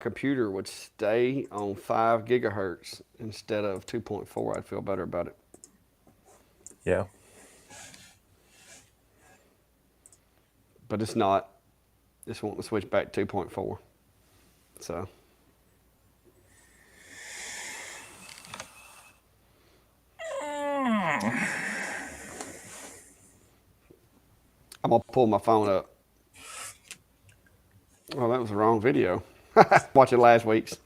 computer would stay on 5 gigahertz instead of 2.4, I'd feel better about it. Yeah. But it's not. It's wanting to switch back to 2.4. So I'm gonna pull my phone up. Oh, that was the wrong video. Watching last week's.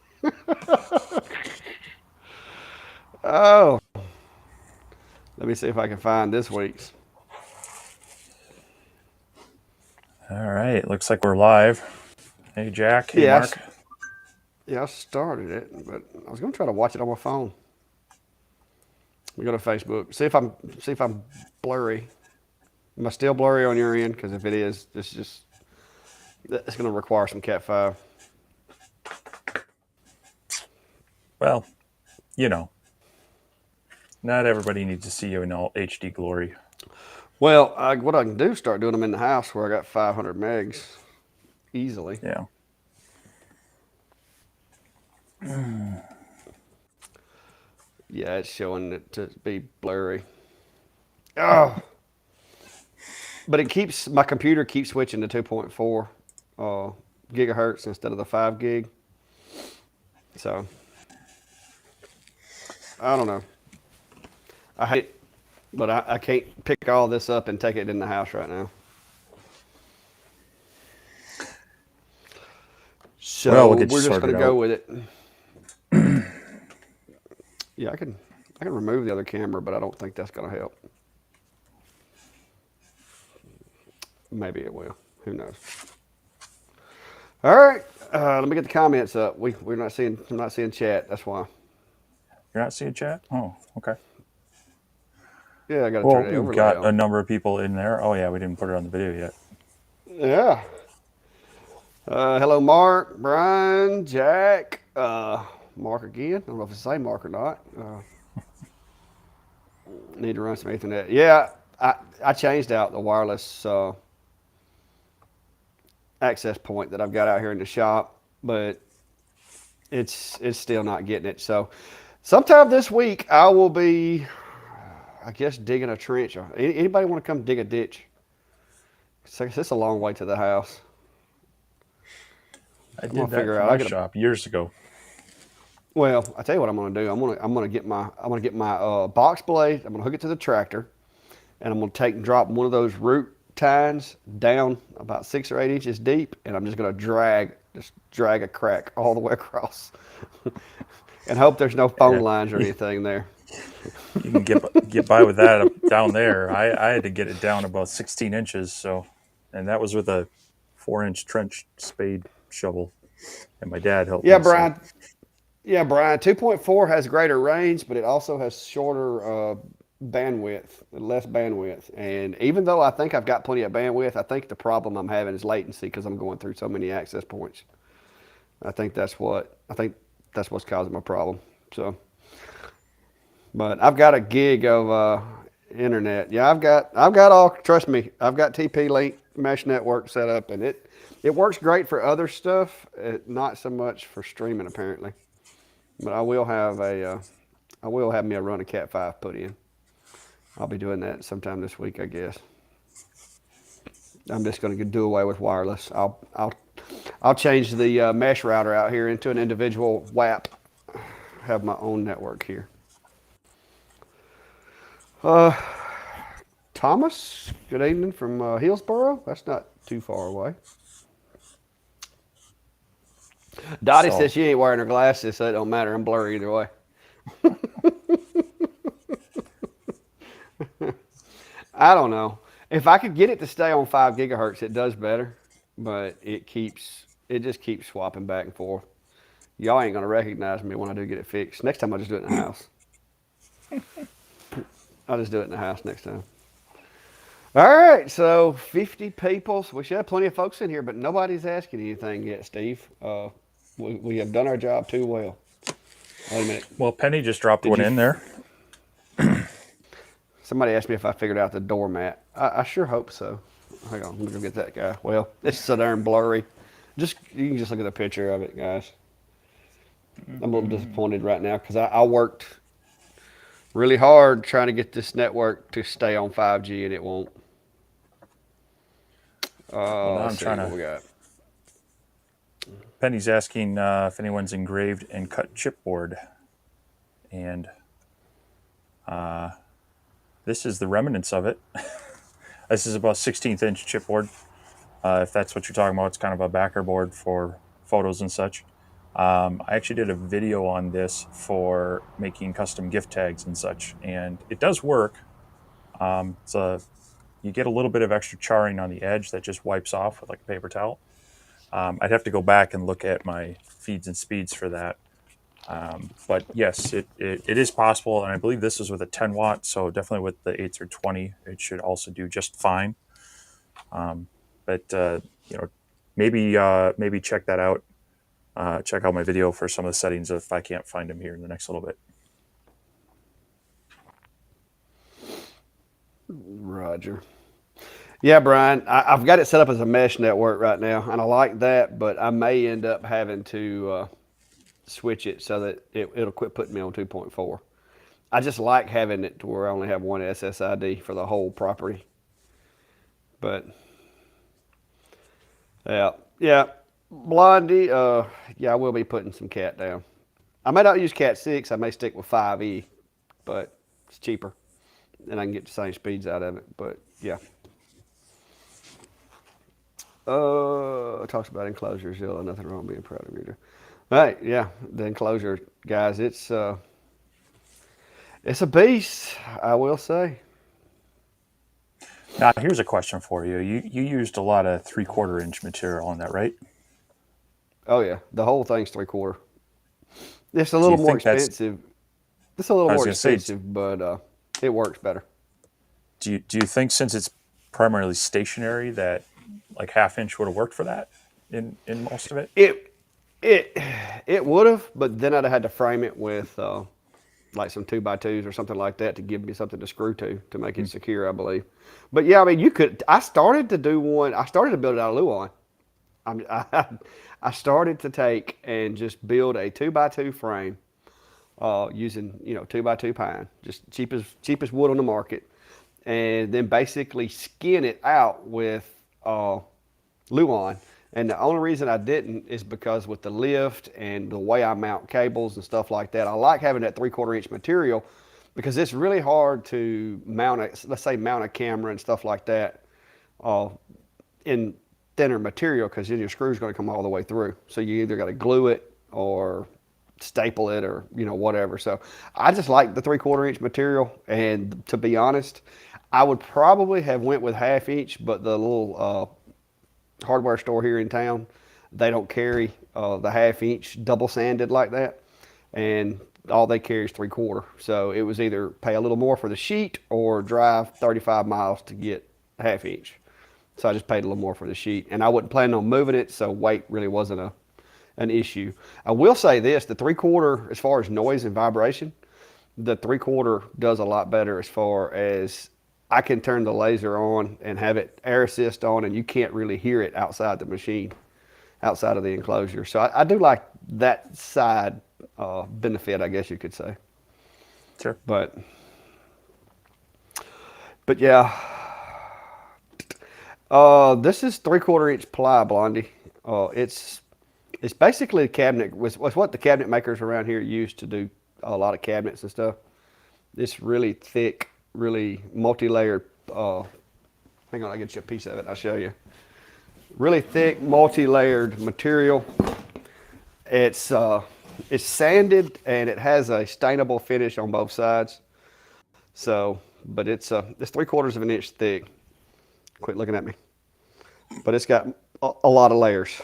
Oh, let me see if I can find this week's. All right. Looks like we're live. Hey, Jack. Hey, Yeah, Mark. yeah, I started it, but I was gonna try to watch it on my phone. We go to Facebook. See if I'm blurry. Am I still blurry on your end? Because if it is, it's gonna require some Cat 5. Well, you know, not everybody needs to see you in all HD glory. Well, what I can do is start doing them in the house where I got 500 megs easily. Yeah. Yeah, it's showing it to be blurry. Oh, but it keeps my computer keeps switching to 2.4 gigahertz instead of the 5 gig. So I don't know. I hate it, but I can't pick all this up and take it in the house right now. Well, So we'll get you we're just sorted gonna go out. with it. Yeah, I can remove the other camera, but I don't think that's gonna help. Maybe it will. Who knows? All right, let me get the comments up. We're not seeing I'm not seeing chat. That's why. You're not seeing chat? Oh, okay. Yeah, I got to Well, turn the we've overlay got a on. number of people in there. Oh, yeah, we didn't put it on the video yet. Yeah. Hello, Mark, Brian, Jack, Mark again. I don't know if it's the same Mark or not. Need to run some Ethernet. Yeah, I changed out the wireless access point that I've got out here in the shop, but it's still not getting it. So, sometime this week I will be, I guess, digging a trench. Anybody want to come dig a ditch? It's a long way to the house. I I'm gonna did that figure for out. I my got to. shop years ago. Well, I tell you what I'm gonna do. I'm gonna get my box blade. I'm gonna hook it to the tractor, and I'm gonna take and drop one of those root tines down about 6 or 8 inches deep, and I'm just gonna drag a crack all the way across, and hope there's no phone Yeah, lines or you anything there. can get by with that up down there. I had to get it down about 16 inches, so, and that was with a 4-inch trench spade shovel, and my dad helped Yeah, me. So Brian. Yeah, Brian. 2.4 has greater range, but it also has shorter bandwidth, less bandwidth. And even though I think I've got plenty of bandwidth, I think the problem I'm having is latency because I'm going through so many access points. I think that's what's causing my problem. So, but I've got a gig of internet. Yeah, I've got all. Trust me, I've got TP-Link mesh network set up, and it works great for other stuff. Not so much for streaming apparently. But I will have me a run of Cat 5 put in. I'll be doing that sometime this week, I guess. I'm just going to do away with wireless. I'll change the mesh router out here into an individual WAP. Have my own network here. Uh, Thomas, good evening from Hillsboro. That's not too far away. Dottie so says she ain't wearing her glasses, so it don't matter. I'm blurry either way. I don't know. If I could get it to stay on 5 gigahertz, it does better, but it just keeps swapping back and forth. Y'all ain't gonna recognize me when I do get it fixed. Next time I'll just do it in the house. I'll just do it in the house next time. All right, so 50 people. So we should have plenty of folks in here, but nobody's asking anything yet, Steve. We have done our job too well. Wait a minute. well, Penny just dropped Did one you? in there. Somebody asked me if I figured out the doormat. I sure hope so. Hang on, let me go get that guy. Well, it's so darn blurry. You can just look at the picture of it, guys. I'm a little disappointed right now because I worked really hard trying to get this network to stay on 5G and it won't. Well, now Let's I'm see trying what to. we got. Penny's asking if anyone's engraved and cut chipboard, and this is the remnants of it. This is about 16th inch chipboard. If that's what you're talking about, it's kind of a backer board for photos and such. I actually did a video on this for making custom gift tags and such, and it does work. It's a You get a little bit of extra charring on the edge that just wipes off with like a paper towel. I'd have to go back and look at my feeds and speeds for that. But yes, it is possible, and I believe this is with a 10 watt, so definitely with the 8 through 20, it should also do just fine. But you know, maybe check that out. Check out my video for some of the settings if I can't find them here in the next little bit. Roger. Yeah, Brian, I've got it set up as a mesh network right now, and I like that, but I may end up having to switch it so that it'll quit putting me on 2.4. I just like having it to where I only have one SSID for the whole property. But yeah, Blondie, yeah, I will be putting some cat down. I may not use cat 6, I may stick with 5E, but it's cheaper and I can get the same speeds out of it. But yeah. Talks about enclosures. Yeah, nothing wrong being proud of you. Right, yeah, the enclosure, guys, it's a beast, I will say. Now, here's a question for you. You used a lot of 3/4 inch material on that, right? Oh yeah, the whole thing's 3/4. It's a Do little you more think that's? expensive. It's a little I was more gonna say, expensive, but it works better. do you think since it's primarily stationary that like half inch would have worked for that in most of it? It it it would have, but then I'd have had to frame it with like some 2x2s or something like that to give me something to screw to make it secure, I believe. But yeah, I mean, you could. I started to do one. I started to build it out of Luan. I started to take and just build a 2x2 frame using 2x2 pine, just cheapest wood on the market, and then basically skin it out with Luan. And the only reason I didn't is because with the lift and the way I mount cables and stuff like that, I like having that 3/4 inch material because it's really hard to mount let's say mount a camera and stuff like that uh, in thinner material because then your screw's going to come all the way through. So you either got to glue it or staple it or whatever. So I just like the 3/4 inch material, and to be honest, I would probably have went with 1/2 inch, but the little hardware store here in town, they don't carry the 1/2 inch double sanded like that, and all they carry is 3/4. So it was either pay a little more for the sheet or drive 35 miles to get 1/2 inch. So I just paid a little more for the sheet, and I wasn't planning on moving it, so weight really wasn't an issue. I will say this: the 3/4, as far as noise and vibration, the 3/4 does a lot better as far as I can turn the laser on and have it air assist on, and you can't really hear it outside the machine, outside of the enclosure. So I do like that side benefit, I guess you could say. Sure. But yeah, this is 3/4 inch ply, Blondie. It's basically a cabinet. Was what the cabinet makers around here used to do a lot of cabinets and stuff. It's really thick, really multi-layered. Hang on, I'll get you a piece of it. I'll show you. Really thick, multi-layered material. It's sanded and it has a stainable finish on both sides. So, but it's 3/4 of an inch thick. Quit looking at me. But it's got a lot of layers.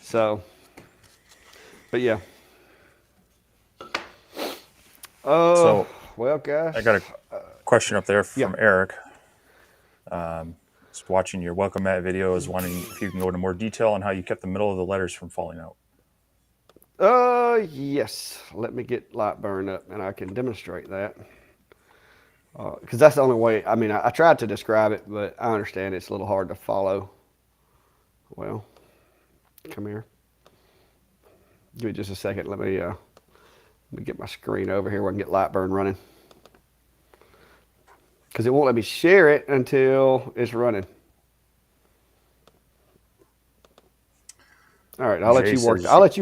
So, but yeah. So Well, guys. I got a question up there from Yeah. Eric. Just watching your welcome mat video, is wondering if you can go into more detail on how you kept the middle of the letters from falling out. Yes. Let me get Lightburn up and I can demonstrate that. Because that's the only way. I mean, I tried to describe it, but I understand it's a little hard to follow. Well, come here. Give me just a second. Let me get my screen over here where I can get Lightburn running. Because it won't let me share it until it's running. All right, I'll let Jay you work. says, I'll let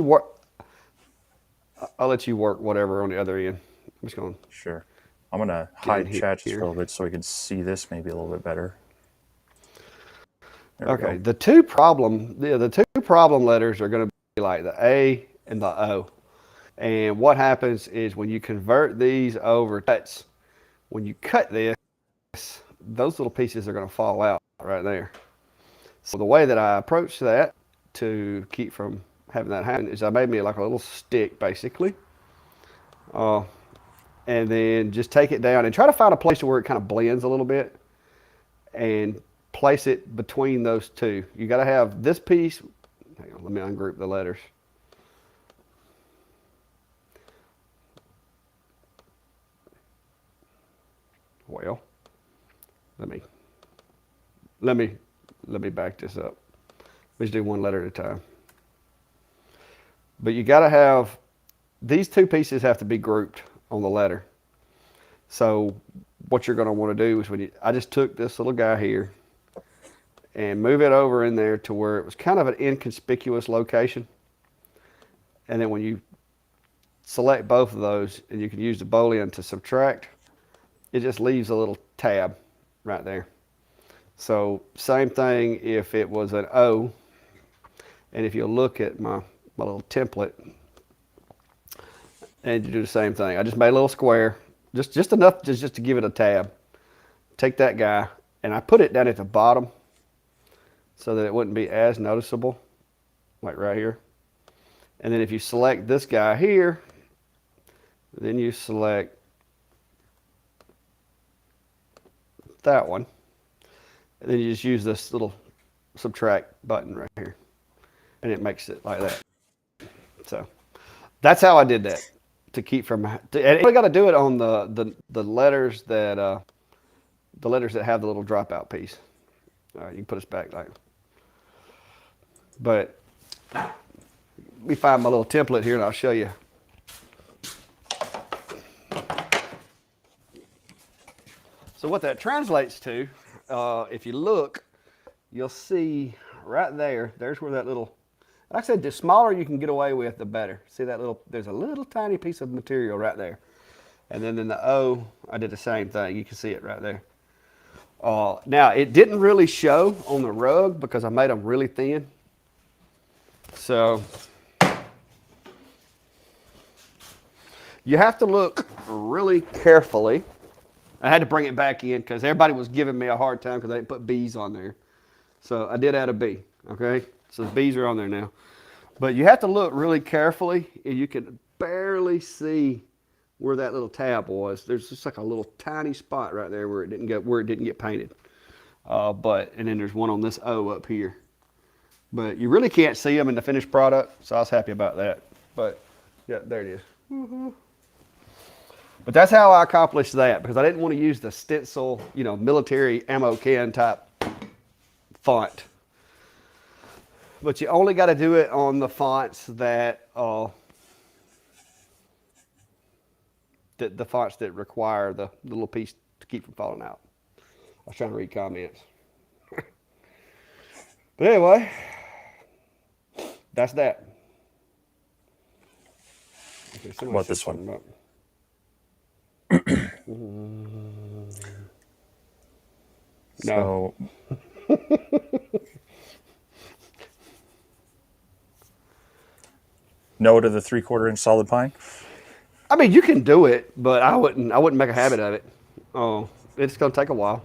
you work whatever on the other end. I'm just going to sure. I'm going to get in hide chat just for a here. little bit so we can see this maybe a little bit better. There we Okay, go. the two problem letters are going to be like the A and the O. And what happens is when you convert these over cuts, when you cut this, those little pieces are going to fall out right there. So the way that I approach that to keep from having that happen is I made me like a little stick basically. Uh, and then just take it down and try to find a place where it kind of blends a little bit and place it between those two. You got to have this piece. Hang on, let me ungroup the letters. Well, let me let me let me back this up. Let's do one letter at a time. But you got to have these two pieces have to be grouped on the letter. So what you're going to want to do is I just took this little guy here and move it over in there to where it was kind of an inconspicuous location. And then when you select both of those and you can use the Boolean to subtract, it just leaves a little tab right there. So same thing if it was an O, and if you look at my little template, and you do the same thing. I just made a little square, just enough just to give it a tab. Take that guy, and I put it down at the bottom so that it wouldn't be as noticeable, like right here. And then if you select this guy here, then you select that one, and then you just use this little subtract button right here, and it makes it like that. So that's how I did that to keep from. And you got to do it on the letters that have the little dropout piece. All right, you can put us back like. But let me find my little template here, and I'll show you. So what that translates to, if you look, you'll see right there. There's where that little. Like I said, the smaller you can get away with, the better. See that little? There's a little tiny piece of material right there. And then in the O, I did the same thing. You can see it right there. Now, it didn't really show on the rug because I made them really thin. So you have to look really carefully. I had to bring it back in because everybody was giving me a hard time because they didn't put B's on there. So I did add a B, okay? So the B's are on there now. But you have to look really carefully, and you can barely see where that little tab was. There's just like a little tiny spot right there where it didn't get painted. And then there's one on this O up here. But you really can't see them in the finished product, so I was happy about that. But yeah, there it is. Mm-hmm. But that's how I accomplished that because I didn't want to use the stencil, military ammo can type font. But you only got to do it on the fonts that the fonts that require the little piece to keep from falling out. I was trying to read comments. But anyway, that's that. Okay, What this one? No. So no to the 3/4 inch solid pine. I mean, you can do it, but I wouldn't make a habit of it. Oh, it's going to take a while.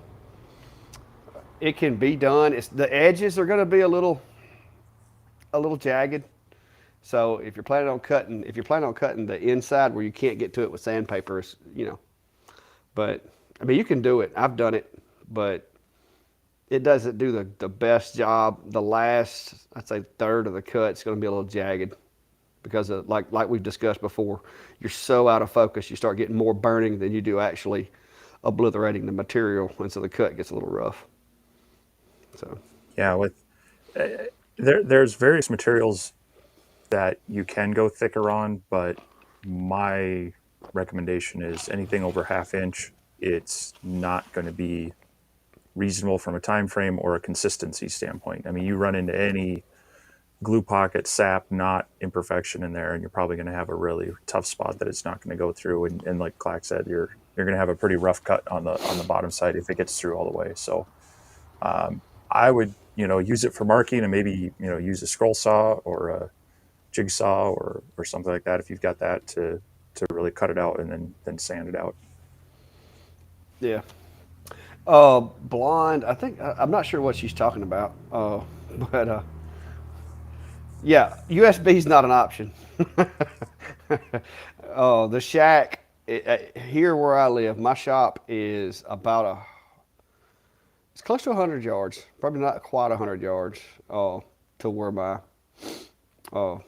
It can be done. The edges are going to be a little jagged. So if you're planning on cutting the inside where you can't get to it with sandpaper, But I mean, you can do it. I've done it, but it doesn't do the best job. The last, I'd say, third of the cut is going to be a little jagged because of, like we've discussed before, you're so out of focus, you start getting more burning than you do actually obliterating the material, and so the cut gets a little rough. So Yeah, with there's various materials that you can go thicker on, but my recommendation is anything over half inch. It's not going to be reasonable from a time frame or a consistency standpoint. I mean, you run into any glue pocket, sap, knot, imperfection in there, and you're probably going to have a really tough spot that it's not going to go through. And like Clack said, you're going to have a pretty rough cut on the bottom side if it gets through all the way. So I would use it for marking, and maybe use a scroll saw or a jigsaw or something like that if you've got that to really cut it out and then sand it out. Yeah. Blonde. I think I'm not sure what she's talking about. But yeah, USB is not an option. The shack here where I live, my shop is about it's close to 100 yards, probably not quite 100 yards to where my uh,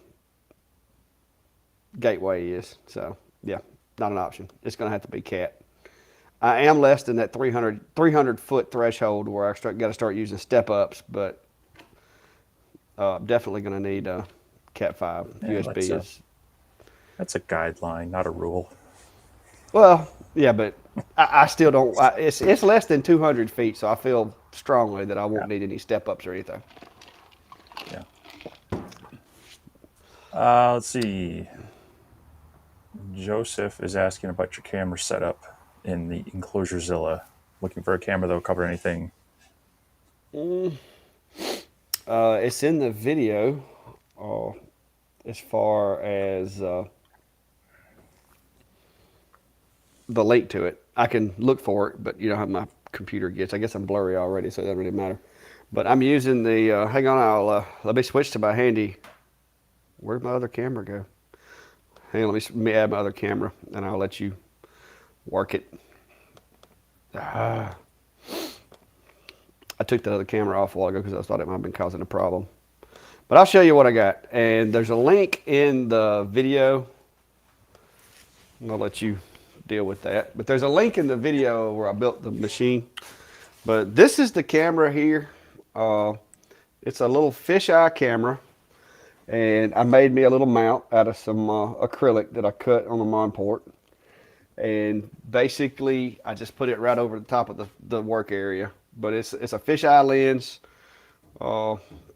gateway is. So yeah, not an option. It's going to have to be cat. I am less than that 300 foot threshold where I got to start using step ups, but definitely going to need a Cat 5 Yeah, USB. That's a guideline, not a rule. Well, yeah, but I still don't. It's less than 200 feet, so I feel strongly that I won't need any step ups or anything. Yeah. Let's see. Joseph is asking about your camera setup in the EnclosureZilla. Looking for a camera that'll cover anything. It's in the video as far as the link to it. I can look for it, but you know how my computer gets. I guess I'm blurry already, so it doesn't really matter. But I'm using the. Hang on, let me switch to my handy. Where'd my other camera go? Hang on, let me add my other camera, and I'll let you work it. I took the other camera off a while ago because I thought it might have been causing a problem. But I'll show you what I got. And there's a link in the video. I'll let you deal with that. But there's a link in the video where I built the machine. But this is the camera here. It's a little fisheye camera. And I made me a little mount out of some acrylic that I cut on the Mon port. And basically, I just put it right over the top of the work area. But it's a fisheye lens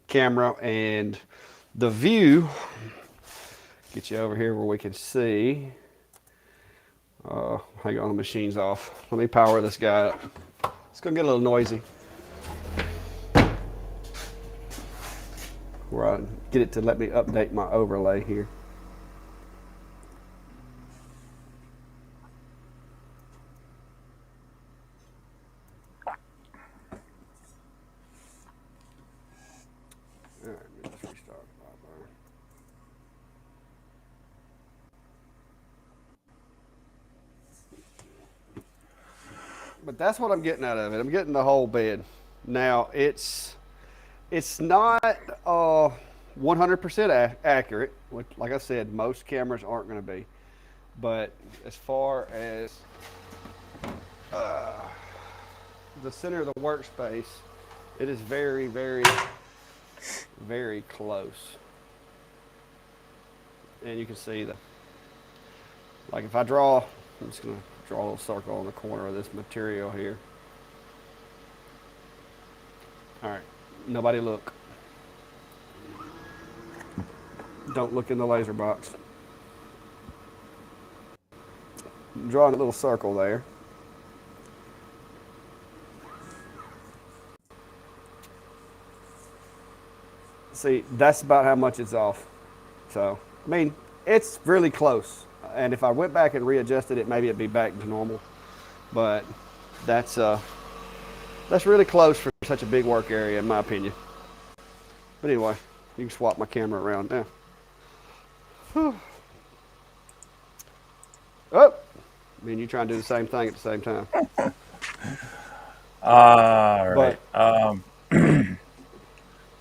camera, and the view, get you over here where we can see. Hang on, the machine's off. Let me power this guy up. It's gonna get a little noisy. Where I get it to let me update my overlay here. All right, let's restart. But that's what I'm getting out of it. I'm getting the whole bed. Now it's not 100% accurate, which, like I said, most cameras aren't going to be. But as far as the center of the workspace, it is very, very, very close. And you can see like if I draw, I'm just going to draw a little circle on the corner of this material here. All right, nobody look. Don't look in the laser box. I'm drawing a little circle there. See, that's about how much it's off. So, I mean, it's really close. And if I went back and readjusted it, maybe it'd be back to normal. But that's really close for such a big work area, in my opinion. But anyway, you can swap my camera around now. Whew. Oh, I mean, you try and do the same thing at the same time. All right.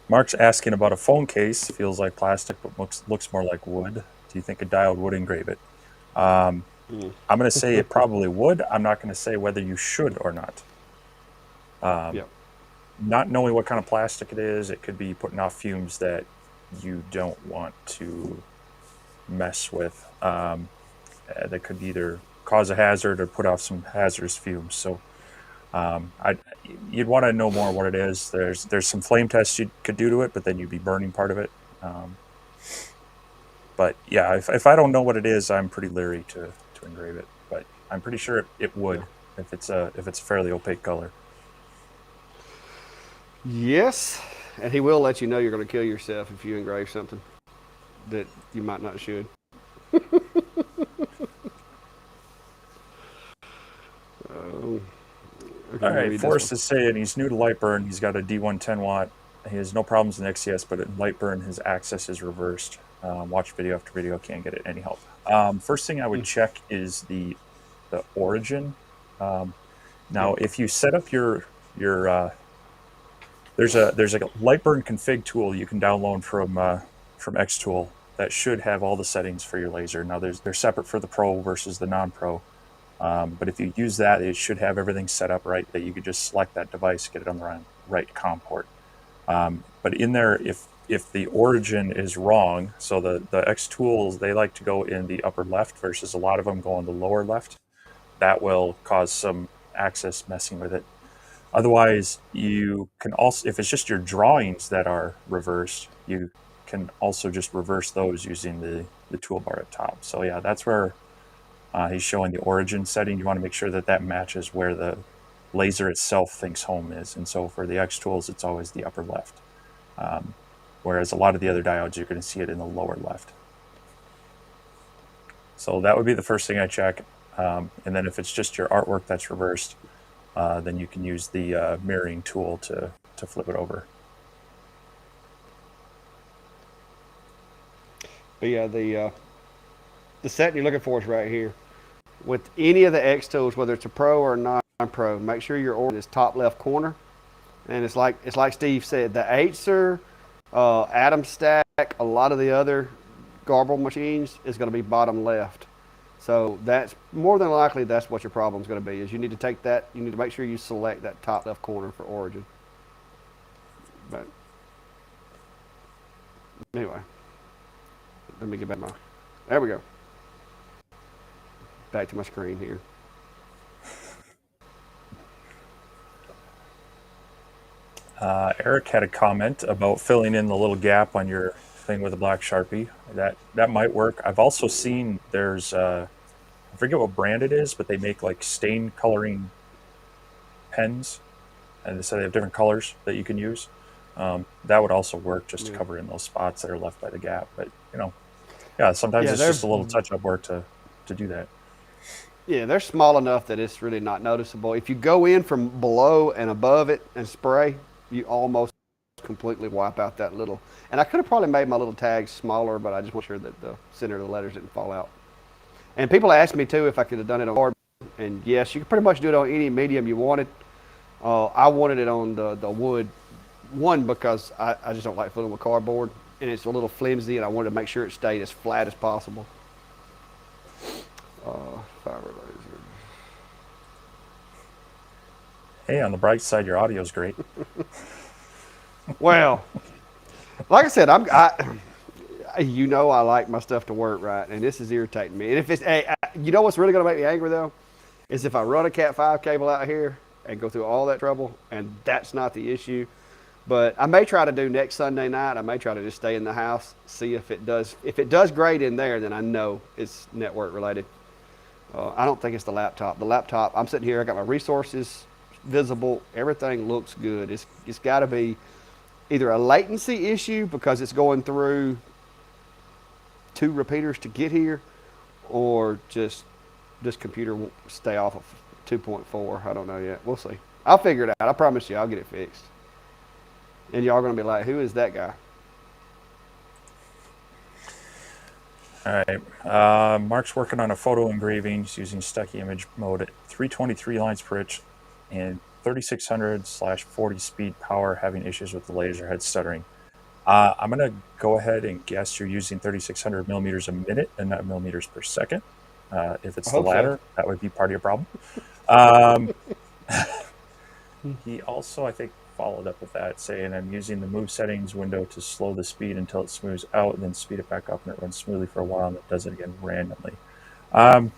Mark's asking about a phone case. Feels like plastic, but looks more like wood. Do you think a diode would engrave it? I'm going to say it probably would. I'm not going to say whether you should or not. Yep. Not knowing what kind of plastic it is, it could be putting off fumes that you don't want to mess with. That could either cause a hazard or put off some hazardous fumes. So you'd want to know more what it is. There's some flame tests you could do to it, but then you'd be burning part of it. But yeah, if I don't know what it is, I'm pretty leery to engrave it. But I'm pretty sure it would if it's a fairly opaque color. Yes, and he will let you know you're going to kill yourself if you engrave something that you might not should. Okay, All right, maybe this Forrest one. is saying he's new to Lightburn. He's got a D110 watt. He has no problems in XCS, but in Lightburn, his access is reversed. Watch video after video, can't get it any help. First thing I would check is the origin. Now, if you set up your there's a Lightburn config tool you can download from Xtool that should have all the settings for your laser. Now, they're separate for the Pro versus the non-Pro. But if you use that, it should have everything set up right that you could just select that device, get it on the right COM port. But in there, if the origin is wrong, so the X tools, they like to go in the upper left versus a lot of them go in the lower left. That will cause some access messing with it. Otherwise, you can also, if it's just your drawings that are reversed, you can also just reverse those using the toolbar at top. So yeah, that's where he's showing the origin setting. You want to make sure that matches where the laser itself thinks home is. And so for the X tools, it's always the upper left. Whereas a lot of the other diodes, you're going to see it in the lower left. So that would be the first thing I check. And then if it's just your artwork that's reversed, then you can use the mirroring tool to flip it over. But yeah, the setting you're looking for is right here. With any of the X tools, whether it's a Pro or a non-Pro, make sure your origin is top left corner. And it's like Steve said, the Acer, Atom Stack, a lot of the other Garble machines is going to be bottom left. So that's more than likely that's what your problem is going to be. Is you need to take that. You need to make sure you select that top left corner for origin. But anyway, let me get back there we go. Back to my screen here. Eric had a comment about filling in the little gap on your thing with a black Sharpie. That might work. I've also seen there's I forget what brand it is, but they make like stain coloring pens, and so they have different colors that you can use. That would also work just to cover in those spots that are left by the gap. But sometimes it's just a little touch-up work to do that. Yeah, they're small enough that it's really not noticeable. If you go in from below and above it and spray, you almost completely wipe out that little. And I could have probably made my little tags smaller, but I just want sure that the center of the letters didn't fall out. And people asked me too if I could have done it on cardboard. And yes, you could pretty much do it on any medium you wanted. I wanted it on the wood, one because I just don't like fooling with cardboard, and it's a little flimsy, and I wanted to make sure it stayed as flat as possible. Fiber laser. Hey, on the bright side, your audio is great. Well, like I said, I like my stuff to work right, and this is irritating me. And if it's, you know what's really going to make me angry though, is if I run a Cat 5 cable out here and go through all that trouble, and that's not the issue. But I may try to do next Sunday night. I may try to just stay in the house, see if it does. If it does great in there, then I know it's network related. I don't think it's the laptop. The laptop, I'm sitting here, I got my resources visible. Everything looks good. It's got to be either a latency issue because it's going through 2 repeaters to get here, or just this computer won't stay off of 2.4. I don't know yet. We'll see. I'll figure it out. I promise you I'll get it fixed. And y'all are going to be like, who is that guy? All right. Mark's working on a photo engraving. He's using Stucky image mode at 323 lines per inch and 3600/40 speed power, having issues with the laser head stuttering. I'm going to go ahead and guess you're using 3600 millimeters a minute and not millimeters per second. If it's the latter, that would be part of your problem. He also, I think, followed up with that, saying I'm using the move settings window to slow the speed until it smooths out, and then speed it back up, and it runs smoothly for a while, and it does it again randomly. Um,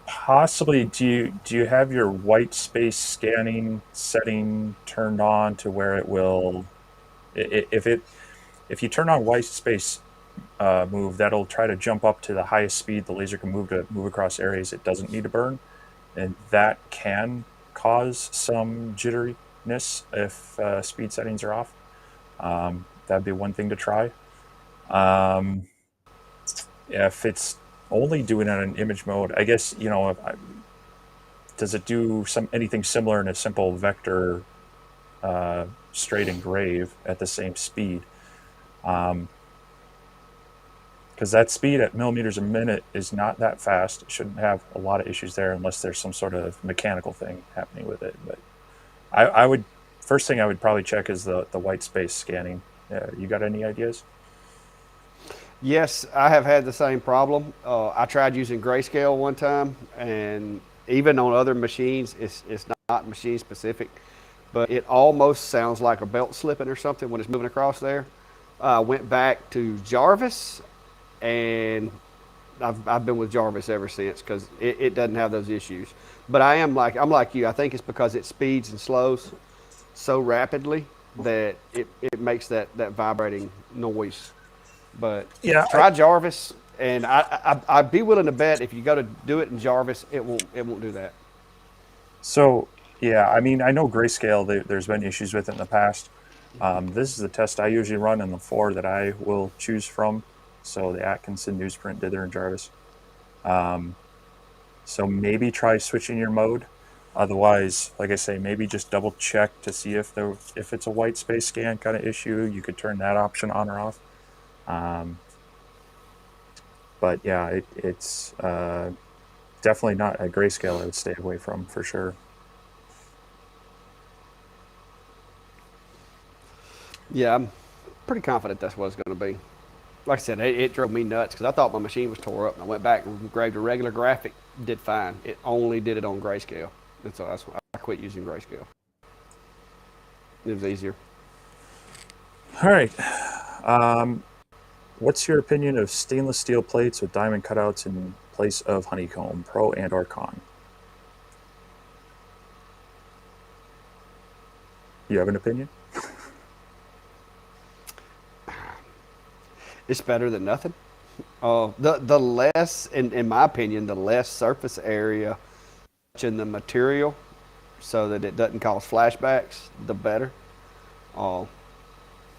Possibly. Do you have your white space scanning setting turned on to where it will, if you turn on white space move, that'll try to jump up to the highest speed the laser can move to move across areas it doesn't need to burn, and that can cause some jitteriness if speed settings are off. That'd be one thing to try. Um, if it's only doing it in image mode, I guess does it do anything similar in a simple vector straight engrave at the same speed? Because that speed at millimeters a minute is not that fast. It shouldn't have a lot of issues there unless there's some sort of mechanical thing happening with it. But I would, first thing I would probably check is the white space scanning. You got any ideas? Yes, I have had the same problem. I tried using Grayscale one time, and even on other machines, it's not machine specific, but it almost sounds like a belt slipping or something when it's moving across there. I went back to Jarvis, and I've been with Jarvis ever since because it doesn't have those issues. But I'm like you. I think it's because it speeds and slows so rapidly that it makes that vibrating noise. But Yeah, try Jarvis, and I'd be willing to bet if you go to do it in Jarvis, it won't do that. so yeah, I mean, I know Grayscale, there's been issues with it in the past. This is the test I usually run and the four that I will choose from. So the Atkinson, Newsprint, Dither, and Jarvis. Um, so maybe try switching your mode. Otherwise, like I say, maybe just double check to see if it's a white space scan kind of issue. You could turn that option on or off. Um, but yeah, it's definitely not a Grayscale I would stay away from for sure. Yeah, I'm pretty confident that's what it's going to be. Like I said, it drove me nuts because I thought my machine was tore up, and I went back and engraved a regular graphic. Did fine. It only did it on Grayscale, and so that's why I quit using Grayscale. It was easier. All right. Um, what's your opinion of stainless steel plates with diamond cutouts in place of honeycomb, pro and or con? You have an opinion? It's better than nothing. The less, in my opinion, the less surface area in the material, so that it doesn't cause flashbacks, the better. Uh,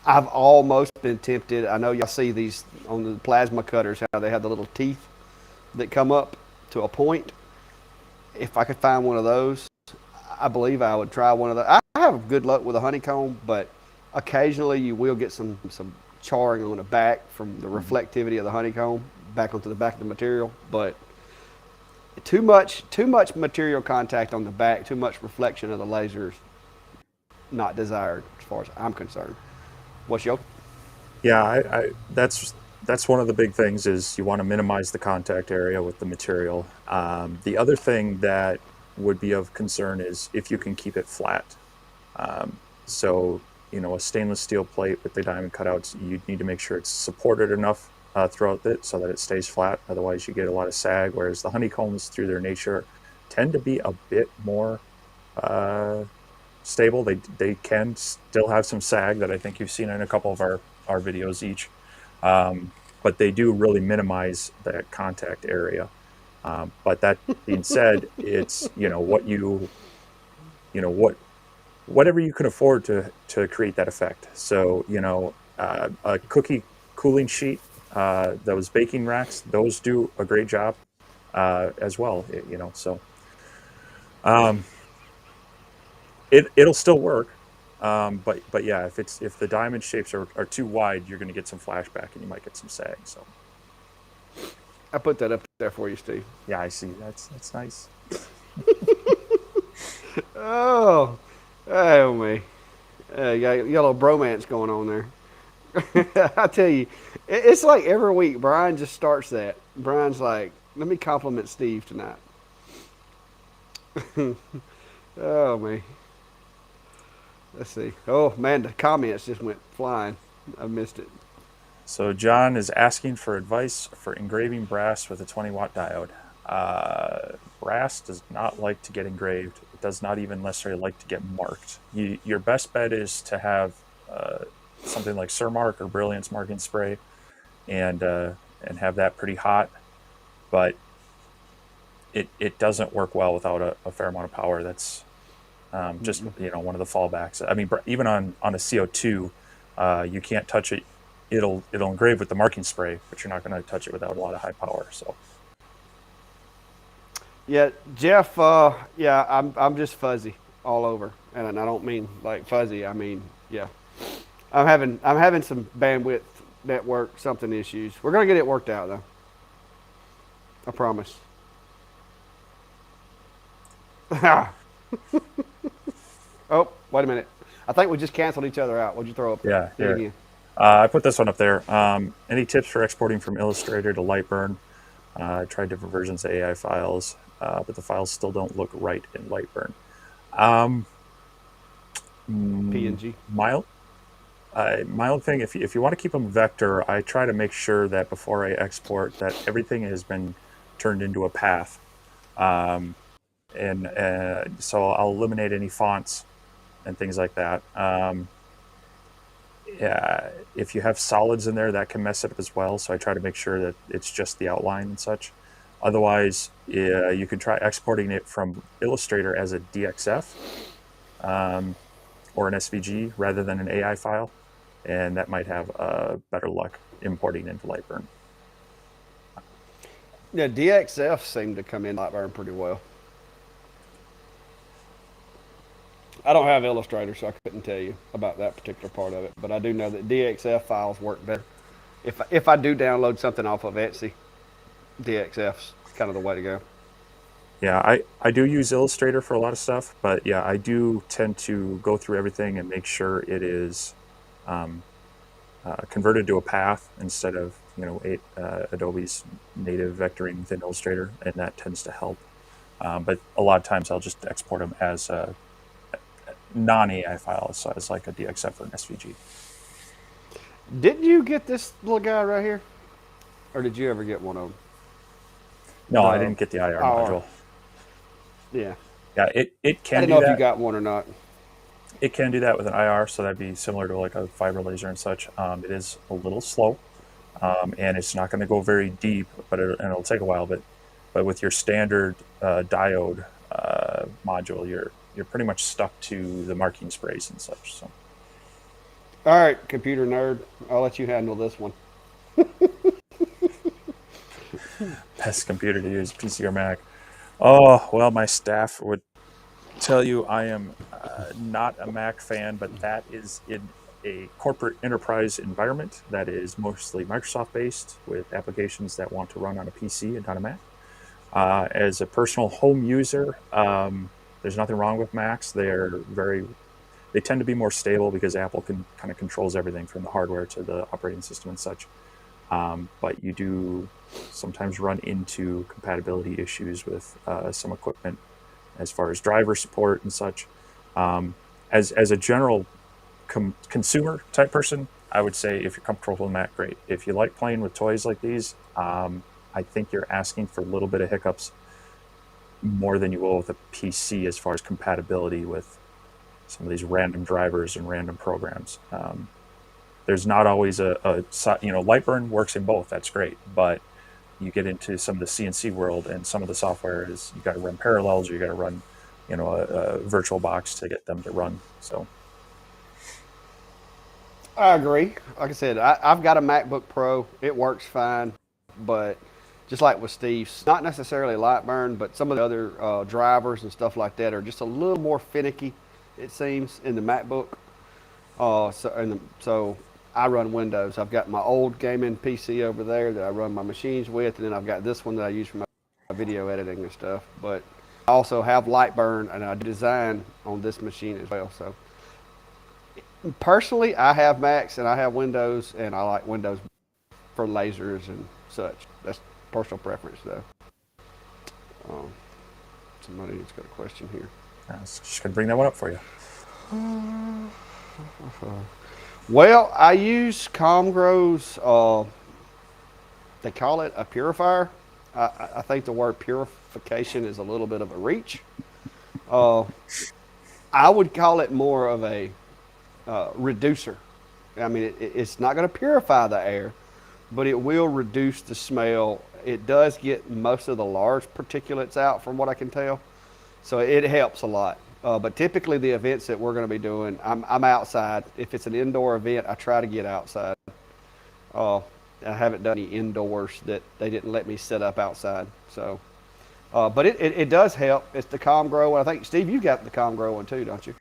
I've almost been tempted. I know y'all see these on the plasma cutters, how they have the little teeth that come up to a point. If I could find one of those, I believe I would try one of those. I have good luck with a honeycomb, but occasionally you will get some charring on the back from the reflectivity of the honeycomb back onto the back of the material. But too much material contact on the back, too much reflection of the lasers, not desired as far as I'm concerned. What's your? Yeah, that's one of the big things is you want to minimize the contact area with the material. The other thing that would be of concern is if you can keep it flat. So, a stainless steel plate with the diamond cutouts, you need to make sure it's supported enough throughout it so that it stays flat. Otherwise, you get a lot of sag. Whereas the honeycombs, through their nature, tend to be a bit more uh, stable. They can still have some sag that I think you've seen in a couple of our videos each, but they do really minimize that contact area. But that being said, it's what whatever you can afford to create that effect. So a cookie cooling sheet, those baking racks, those do a great job as well. So um, it'll still work. But yeah, if the diamond shapes are too wide, you're going to get some flashback and you might get some sag. So I put that up there for you, Steve. yeah, I see. That's nice. Oh, oh me. You got a little bromance going on there. I tell you, it's like every week Brian just starts that. Brian's like, let me compliment Steve tonight. Oh me. Let's see. Oh man, the comments just went flying. I missed it. So John is asking for advice for engraving brass with a 20-watt diode. Brass does not like to get engraved. It does not even necessarily like to get marked. Your best bet is to have something like Surmark or Brilliance marking spray, and have that pretty hot. But it doesn't work well without a fair amount of power. That's just one of the fallbacks. I mean, even on a CO2, you can't touch it. It'll engrave with the marking spray, but you're not going to touch it without a lot of high power. So Yeah, Jeff. Yeah, I'm just fuzzy all over, and I don't mean like fuzzy. I mean, yeah, I'm having some bandwidth network something issues. We're gonna get it worked out though. I promise. Oh, wait a minute. I think we just canceled each other out. What'd you throw up there? yeah, Do it here. again. I put this one up there. Any tips for exporting from Illustrator to Lightburn? I tried different versions of AI files, but the files still don't look right in Lightburn. Um, PNG. mild, my own thing. If you want to keep them vector, I try to make sure that before I export, that everything has been turned into a path, um, and so I'll eliminate any fonts and things like that. Yeah, if you have solids in there, that can mess it up as well. So I try to make sure that it's just the outline and such. Otherwise, yeah, you could try exporting it from Illustrator as a DXF, um, or an SVG rather than an AI file, and that might have better luck importing into Lightburn. Yeah, DXF seemed to come in Lightburn pretty well. I don't have Illustrator, so I couldn't tell you about that particular part of it. But I do know that DXF files work better. If I do download something off of Etsy, DXF's kind of the way to go. Yeah, I do use Illustrator for a lot of stuff, but yeah, I do tend to go through everything and make sure it is um, converted to a path instead of Adobe's native vectoring within Illustrator, and that tends to help. But a lot of times I'll just export them as non-AI files, so as like a DXF or an SVG. Didn't you get this little guy right here, or did you ever get one of them? No, I The didn't get the IR IR. module. Yeah, Yeah, it I can didn't do know if you that. got one or not. It can do that with an IR, so that'd be similar to like a fiber laser and such. It is a little slow, and it's not going to go very deep, and it'll take a while. But with your standard diode module, you're pretty much stuck to the marking sprays and such. So All right, computer nerd, I'll let you handle this one. best computer to use, PC or Mac. Oh well, my staff would tell you I am not a Mac fan, but that is in a corporate enterprise environment that is mostly Microsoft based with applications that want to run on a PC and not a Mac. As a personal home user, there's nothing wrong with Macs. They tend to be more stable because Apple can kind of controls everything from the hardware to the operating system and such. But you do sometimes run into compatibility issues with some equipment as far as driver support and such. Um, as a general consumer type person, I would say if you're comfortable with Mac, great. If you like playing with toys like these, I think you're asking for a little bit of hiccups more than you will with a PC as far as compatibility with some of these random drivers and random programs. There's not always Lightburn works in both. That's great, but you get into some of the CNC world, and some of the software is you got to run parallels, or you got to run, a virtual box to get them to run. So I agree. Like I said, I've got a MacBook Pro. It works fine, but just like with Steve's, not necessarily Lightburn, but some of the other drivers and stuff like that are just a little more finicky. It seems in the MacBook. So I run Windows. I've got my old gaming PC over there that I run my machines with, and then I've got this one that I use for my video editing and stuff. But I also have Lightburn, and I design on this machine as well. So personally, I have Macs and I have Windows, and I like Windows for lasers and such. That's personal preference, though. Um, Somebody's got a question here. I was just gonna bring that one up for you. Well, I use Comgro's. They call it a purifier. I think the word purification is a little bit of a reach. Uh, I would call it more of a reducer. I mean, it's not going to purify the air, but it will reduce the smell. It does get most of the large particulates out, from what I can tell. So it helps a lot. But typically, the events that we're going to be doing, I'm outside. If it's an indoor event, I try to get outside. Uh, I haven't done any indoors that they didn't let me set up outside. So, but it does help. It's the Calm Grow. I think Steve, you got the Calm Grow one too, don't you?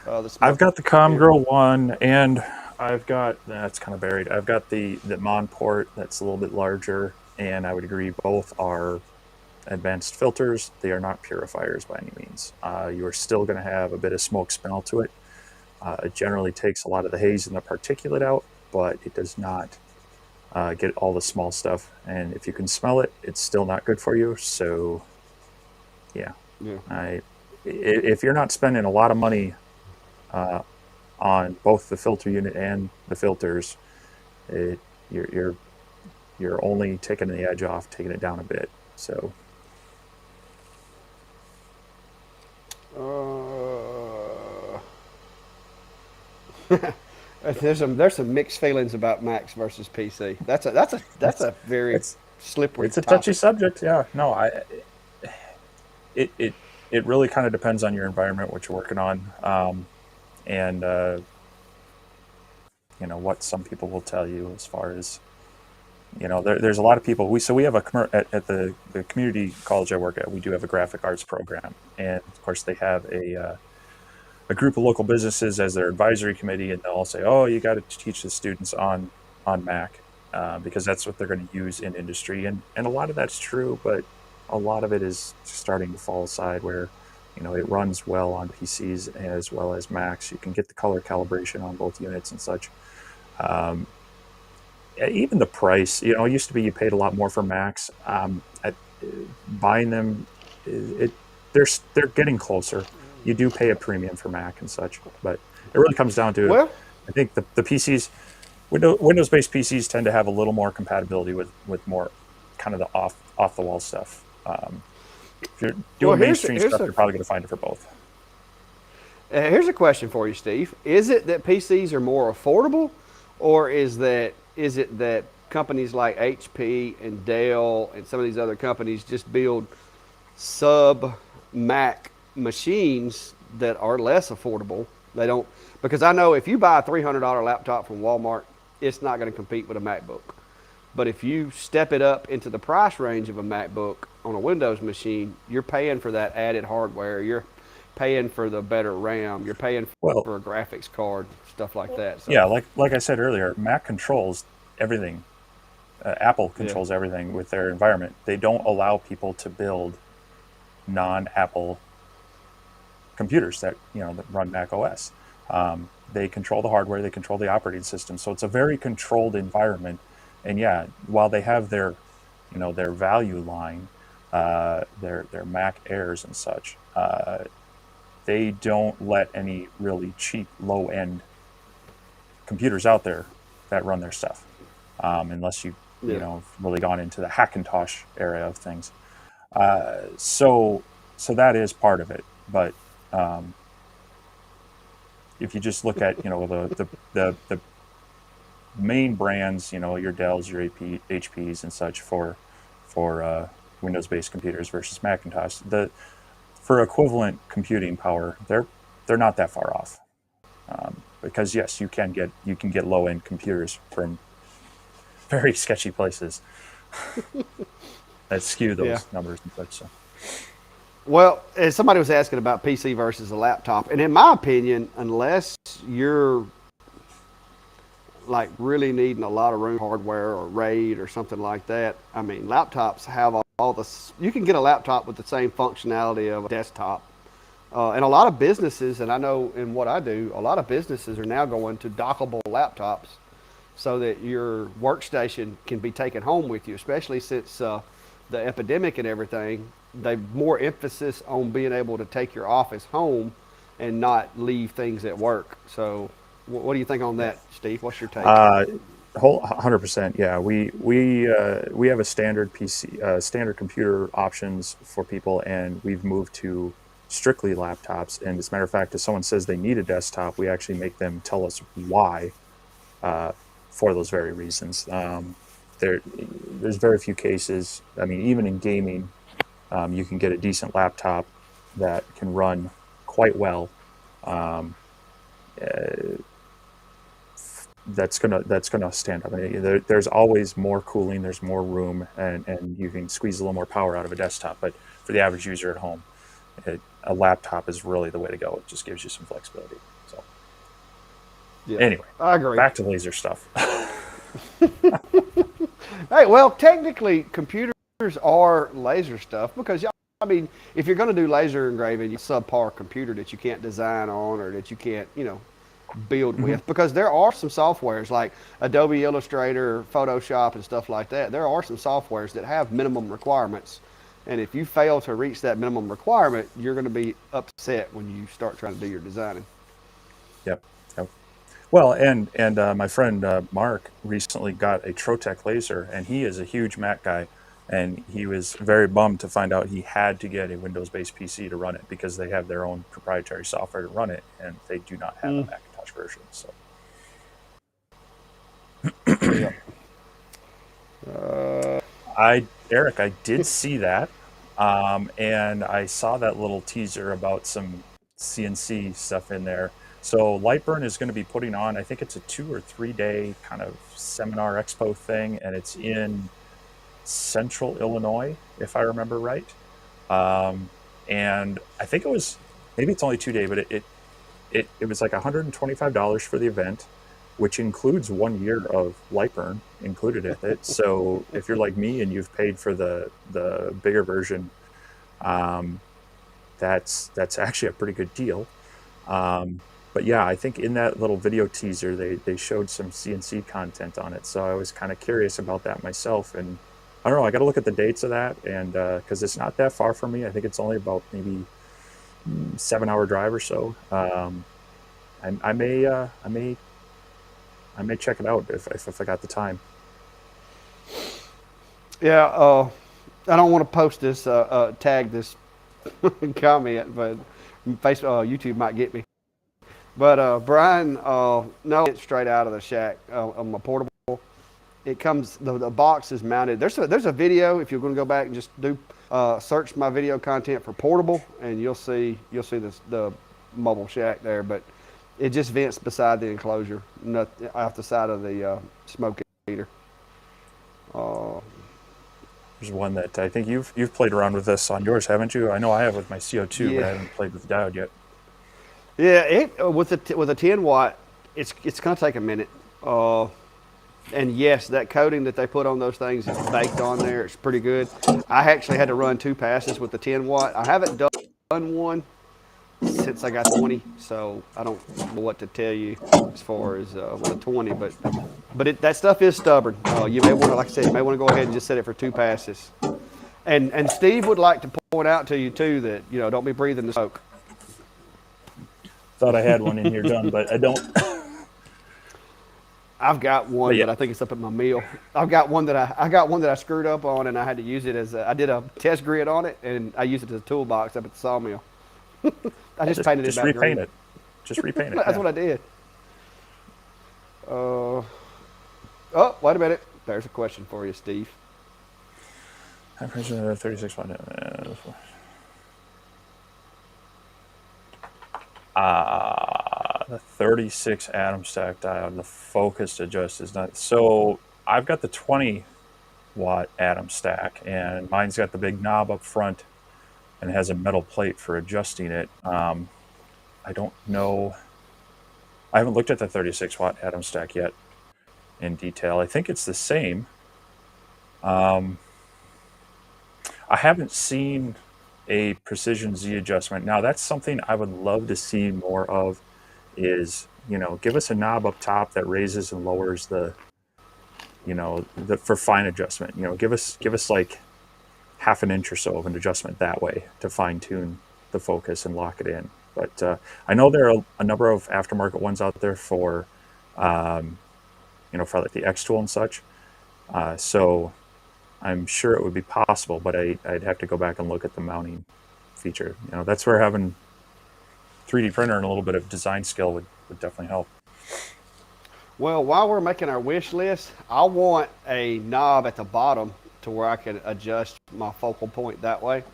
The I've smoke. got the Comgrow one, and I've got that's kind of buried. I've got the Monport that's a little bit larger, and I would agree both are advanced filters. They are not purifiers by any means. You are still going to have a bit of smoke smell to it. It generally takes a lot of the haze and the particulate out, but it does not get all the small stuff. And if you can smell it, it's still not good for you. So, yeah, Yeah. if you're not spending a lot of money uh, on both the filter unit and the filters, it, you're, you're you're only taking the edge off, taking it down a bit. So Uh, there's some mixed feelings about Macs versus PC. That's it's a very it's slippery it's a touchy topic. subject. Yeah, no, I it it it really kind of depends on your environment, what you're working on, and what some people will tell you as far as there's a lot of people. We have at the community college I work at. We do have a graphic arts program, and of course they have a group of local businesses as their advisory committee, and they'll all say, "Oh, you got to teach the students on Mac because that's what they're going to use in industry." And a lot of that's true, but a lot of it is starting to fall aside where it runs well on PCs as well as Macs. You can get the color calibration on both units and such. Um, Even the price, it used to be you paid a lot more for Macs. Buying them, it they're getting closer. You do pay a premium for Mac and such, but it really comes down to, Well, I think the PCs, Windows-based PCs tend to have a little more compatibility with more kind of the off the wall stuff. If you're well, doing mainstream stuff, you're probably going to find it for both. here's a question for you, Steve. Is it that PCs are more affordable, or is it that companies like HP and Dell and some of these other companies just build sub Mac machines that are less affordable? They don't, because I know if you buy a $300 laptop from Walmart, it's not going to compete with a MacBook. But if you step it up into the price range of a MacBook on a Windows machine, you're paying for that added hardware. You're paying for the better RAM. You're paying Well, for a graphics card, stuff like that. So, yeah, like I said earlier, Mac controls everything. Apple yeah, controls everything with their environment. They don't allow people to build non-Apple computers that run Mac OS. They control the hardware, they control the operating system, so it's a very controlled environment. And yeah, while they have their value line, their Mac Airs and such, they don't let any really cheap low end computers out there that run their stuff, unless yeah. really gone into the Hackintosh area of things. So that is part of it, but um, if you just look at the main brands, your Dells, your HPs, and such for Windows-based computers versus Macintosh, for equivalent computing power, they're not that far off. Because yes, you can get low-end computers from very sketchy places that skew Yeah. those numbers and such. So Well, somebody was asking about PC versus a laptop, and in my opinion, unless you're like really needing a lot of room hardware or RAID or something like that, I mean, laptops have all the. You can get a laptop with the same functionality of a desktop. And a lot of businesses, and I know in what I do, a lot of businesses are now going to dockable laptops so that your workstation can be taken home with you, especially since the epidemic and everything. They've more emphasis on being able to take your office home and not leave things at work. So, what do you think on that, Steve? What's your take? Uh, whole 100%. Yeah, we have a standard PC, standard computer options for people, and we've moved to strictly laptops. And as a matter of fact, if someone says they need a desktop, we actually make them tell us why, uh, for those very reasons. There's very few cases. I mean, even in gaming, you can get a decent laptop that can run quite well. Um, that's gonna stand up. I mean, there's always more cooling, there's more room, and you can squeeze a little more power out of a desktop. But for the average user at home, a laptop is really the way to go. It just gives you some flexibility. So Yeah, anyway, I agree. back to laser stuff. Hey, well, technically, computers are laser stuff because, yeah, I mean, if you're going to do laser engraving, you subpar computer that you can't design on or that you can't, build Mhm. with. Because there are some softwares like Adobe Illustrator, Photoshop, and stuff like that. There are some softwares that have minimum requirements, and if you fail to reach that minimum requirement, you're going to be upset when you start trying to do your designing. Yep. Yep. Well, and my friend Mark recently got a Trotec laser, and he is a huge Mac guy, and he was very bummed to find out he had to get a Windows-based PC to run it because they have their own proprietary software to run it, and they do not have a Mm, Macintosh version. So, yep. Uh, Eric, I did see that, and I saw that little teaser about some CNC stuff in there. So Lightburn is going to be putting on, I think it's a 2 or 3 day kind of seminar expo thing, and it's in Central Illinois, if I remember right. Um, and I think it was, maybe it's only 2 day, but it was like $125 for the event, which includes 1 year of Lightburn included with it. So if you're like me and you've paid for the bigger version, um, that's actually a pretty good deal. But yeah, I think in that little video teaser, they showed some CNC content on it. So I was kind of curious about that myself. And I don't know, I got to look at the dates of that. And because it's not that far from me, I think it's only about maybe 7 hour drive or so. I may, I may check it out if I got the time. yeah, I don't want to post this, tag this comment, but YouTube might get me. But Brian, no, it's straight out of the shack on my portable. It comes the box is mounted. There's a video if you're going to go back and just do search my video content for portable, and you'll see the mobile shack there. But it just vents beside the enclosure, not off the side of the smoke heater. Uh, There's one that I think you've played around with this on yours, haven't you? I know I have with my CO2, but I yeah, haven't played with the diode yet. yeah. It with a 10 watt, it's going to take a minute. And yes, that coating that they put on those things is baked on there. It's pretty good. I actually had to run 2 passes with the 10 watt. I haven't done one since I got 20, so I don't know what to tell you as far as with a 20. But that stuff is stubborn. You may want to, like I said, you may want to go ahead and just set it for 2 passes. And Steve would like to point out to you too that don't be breathing the smoke. Thought I had one in here done, but I don't. I've got But one, yeah, but I think it's up at my mill. I got one that I screwed up on, and I had to use it as I did a test grid on it, and I used it as a toolbox up at the sawmill. I just painted it just back repaint green. it. Just repaint it. That's Yeah. what I did. Oh, wait a minute. There's a question for you, Steve. I'm pretty sure 36 one. The 36 atom stack diode, the focus adjust is not. So I've got the 20 watt atom stack, and mine's got the big knob up front and has a metal plate for adjusting it. I don't know. I haven't looked at the 36 watt atom stack yet in detail. I think it's the same. Um, I haven't seen a precision Z adjustment. Now that's something I would love to see more of is, give us a knob up top that raises and lowers the for fine adjustment. Give us like half an inch or so of an adjustment that way to fine tune the focus and lock it in. But I know there are a number of aftermarket ones out there for, um, for like the X tool and such. So I'm sure it would be possible, but I'd have to go back and look at the mounting feature. That's where having 3D printer and a little bit of design skill would definitely help. Well, while we're making our wish list, I want a knob at the bottom to where I can adjust my focal point that way.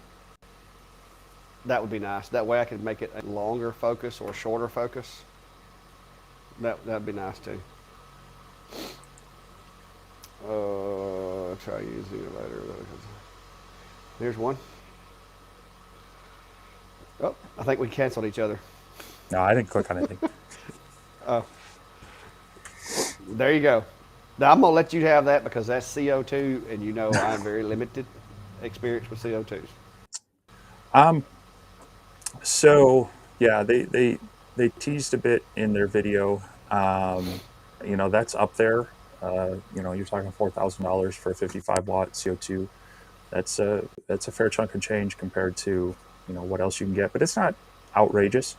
That would be nice. That way I could make it a longer focus or a shorter focus. That'd be nice too. Try using it later. Here's one. Oh, I think we canceled each other. No, I didn't click on anything. There you go. Now I'm gonna let you have that because that's CO2, and I'm very limited experience with CO2s. So yeah, they teased a bit in their video. That's up there. You're talking $4,000 for a 55-watt CO2. That's a fair chunk of change compared to what else you can get, but it's not outrageous.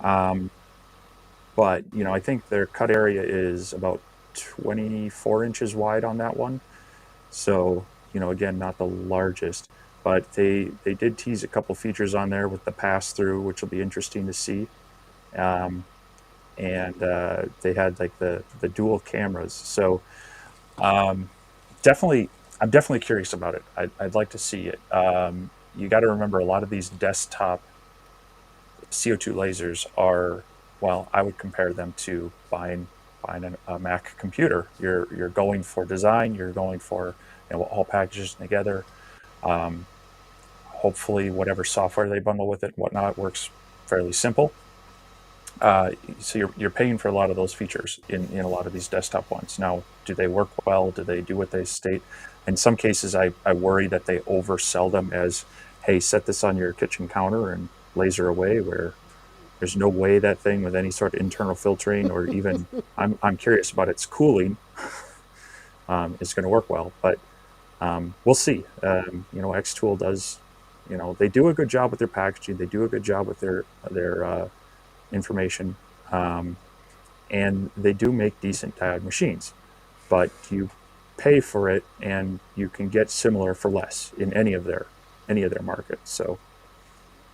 But I think their cut area is about 24 inches wide on that one. So again, not the largest, but they did tease a couple features on there with the pass through, which will be interesting to see. And they had like the dual cameras. So definitely, I'm definitely curious about it. I'd like to see it. You got to remember, a lot of these desktop CO2 lasers are, well, I would compare them to buying a Mac computer. You're going for design. You're going for all packages together. Hopefully, whatever software they bundle with it, whatnot, works fairly simple. So you're paying for a lot of those features in a lot of these desktop ones. Now, do they work well? Do they do what they state? In some cases, I worry that they oversell them as, hey, set this on your kitchen counter and laser away, where there's no way that thing with any sort of internal filtering or even, I'm curious about its cooling, is going to work well. But we'll see. Xtool does, they do a good job with their packaging. They do a good job with their information, and they do make decent diode machines, but you pay for it and you can get similar for less in any of their markets. So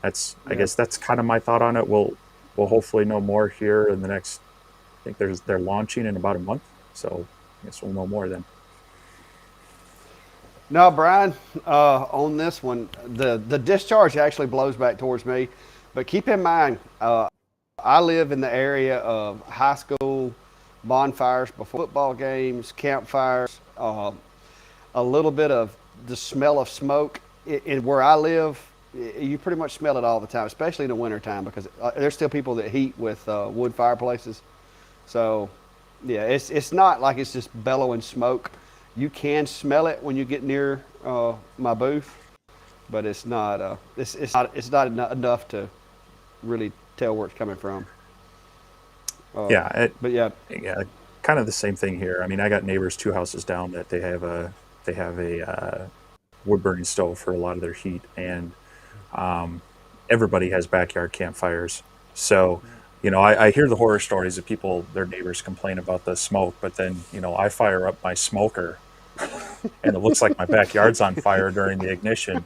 I guess that's kind of my thought on it. We'll hopefully know more here in the next, I think they're launching in about a month, so I guess we'll know more then. No, Brian, on this one, the discharge actually blows back towards me, but keep in mind, I live in the area of high school bonfires before football games, campfires, a little bit of the smell of smoke. In where I live, you pretty much smell it all the time, especially in the wintertime, because there's still people that heat with wood fireplaces. So, yeah, it's not like it's just bellowing smoke. You can smell it when you get near my booth, but it's not enough to really tell where it's coming from. Yeah, but yeah, kind of the same thing here. I mean, I got neighbors 2 houses down that they have a wood burning stove for a lot of their heat, and everybody has backyard campfires. So, I hear the horror stories of people, their neighbors complain about the smoke, but then I fire up my smoker, and it looks like my backyard's on fire during the ignition.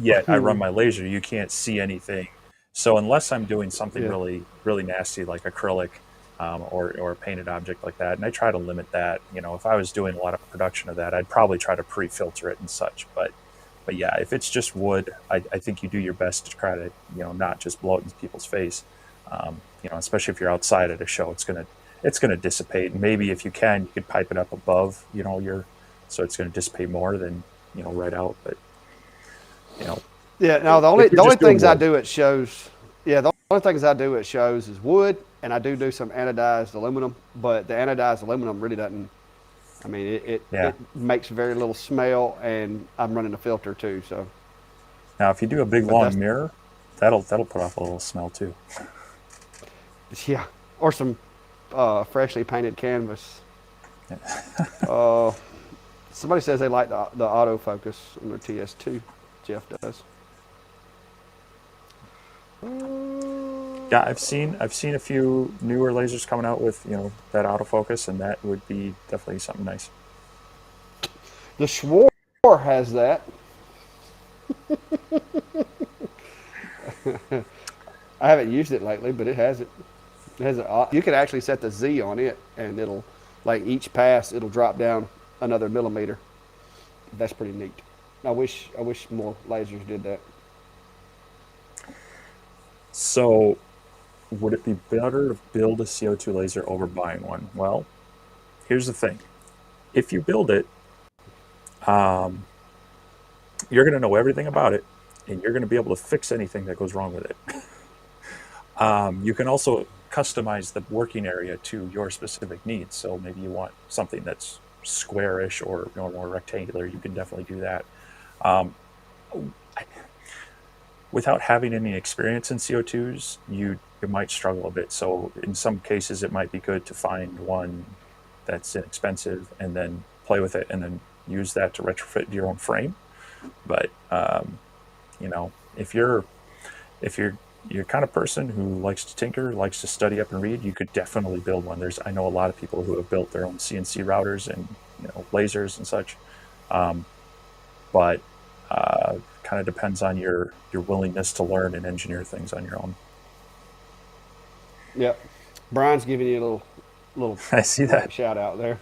Yet I run my laser, you can't see anything. So unless I'm doing something really, really nasty like acrylic or a painted object like that, and I try to limit that. If I was doing a lot of production of that, I'd probably try to pre-filter it and such. But yeah, if it's just wood, I think you do your best to try to not just blow it in people's face. Especially if you're outside at a show, it's gonna dissipate. Maybe if you can, you could pipe it up above so it's gonna dissipate more than right out. But yeah, no, the only things I do at shows, the only things I do at shows is wood, and I do some anodized aluminum, but the anodized aluminum really doesn't, I mean, it makes very little smell, and I'm running a filter too, so. Now, if you do a big long mirror, that'll put off a little smell too. Yeah, or some freshly painted canvas. Somebody says they like the autofocus on their TS2. Jeff does. Yeah, I've seen a few newer lasers coming out with that autofocus, and that would be definitely something nice. The Schwar has that. I haven't used it lately, but it has it. It has a, you can actually set the Z on it, and it'll like each pass it'll drop down another millimeter. That's pretty neat. I wish more lasers did that. So, would it be better to build a CO2 laser over buying one? Well, here's the thing: if you build it, um, you're going to know everything about it, and you're going to be able to fix anything that goes wrong with it. You can also customize the working area to your specific needs. So maybe you want something that's squarish or more rectangular. You can definitely do that. Um, Without having any experience in CO2s, you might struggle a bit. So in some cases, it might be good to find one that's inexpensive and then play with it and then use that to retrofit your own frame. But if you're kind of person who likes to tinker, likes to study up and read, you could definitely build one. I know a lot of people who have built their own CNC routers and lasers and such. Um, but kind of depends on your willingness to learn and engineer things on your own. Yep. Brian's giving you a little I see that. like shout out there.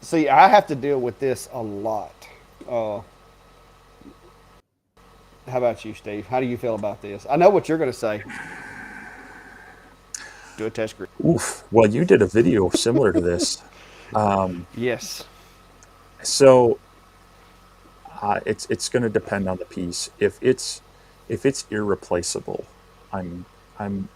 See, I have to deal with this a lot. Uh, how about you, Steve? How do you feel about this? I know what you're going to say. Do a test group. Oof. Well, you did a video similar to this. Um, Yes. so it's going to depend on the piece. If it's irreplaceable, I'm I'm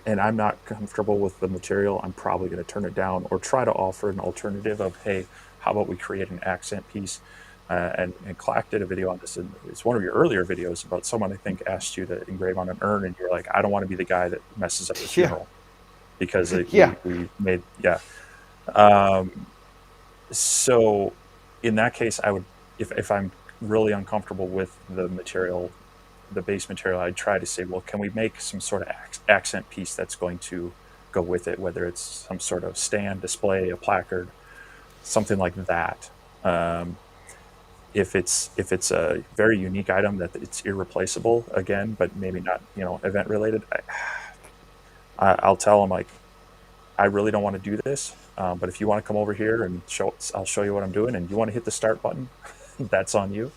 and I'm not comfortable with the material, I'm probably going to turn it down or try to offer an alternative of, hey, how about we create an accent piece? And Clack did a video on this, and it's one of your earlier videos about someone I think asked you to engrave on an urn, and you're like, I don't want to be the guy that messes up the Yeah. funeral because Yeah. we made yeah. Um, so in that case, I would if I'm really uncomfortable with the material, the base material, I'd try to say, well, can we make some sort of accent piece that's going to go with it, whether it's some sort of stand, display, a placard, something like that. Um, if it's a very unique item that it's irreplaceable again, but maybe not event related, I'll tell them like I really don't want to do this, but if you want to come over here and I'll show you what I'm doing, and you want to hit the start button, that's on you.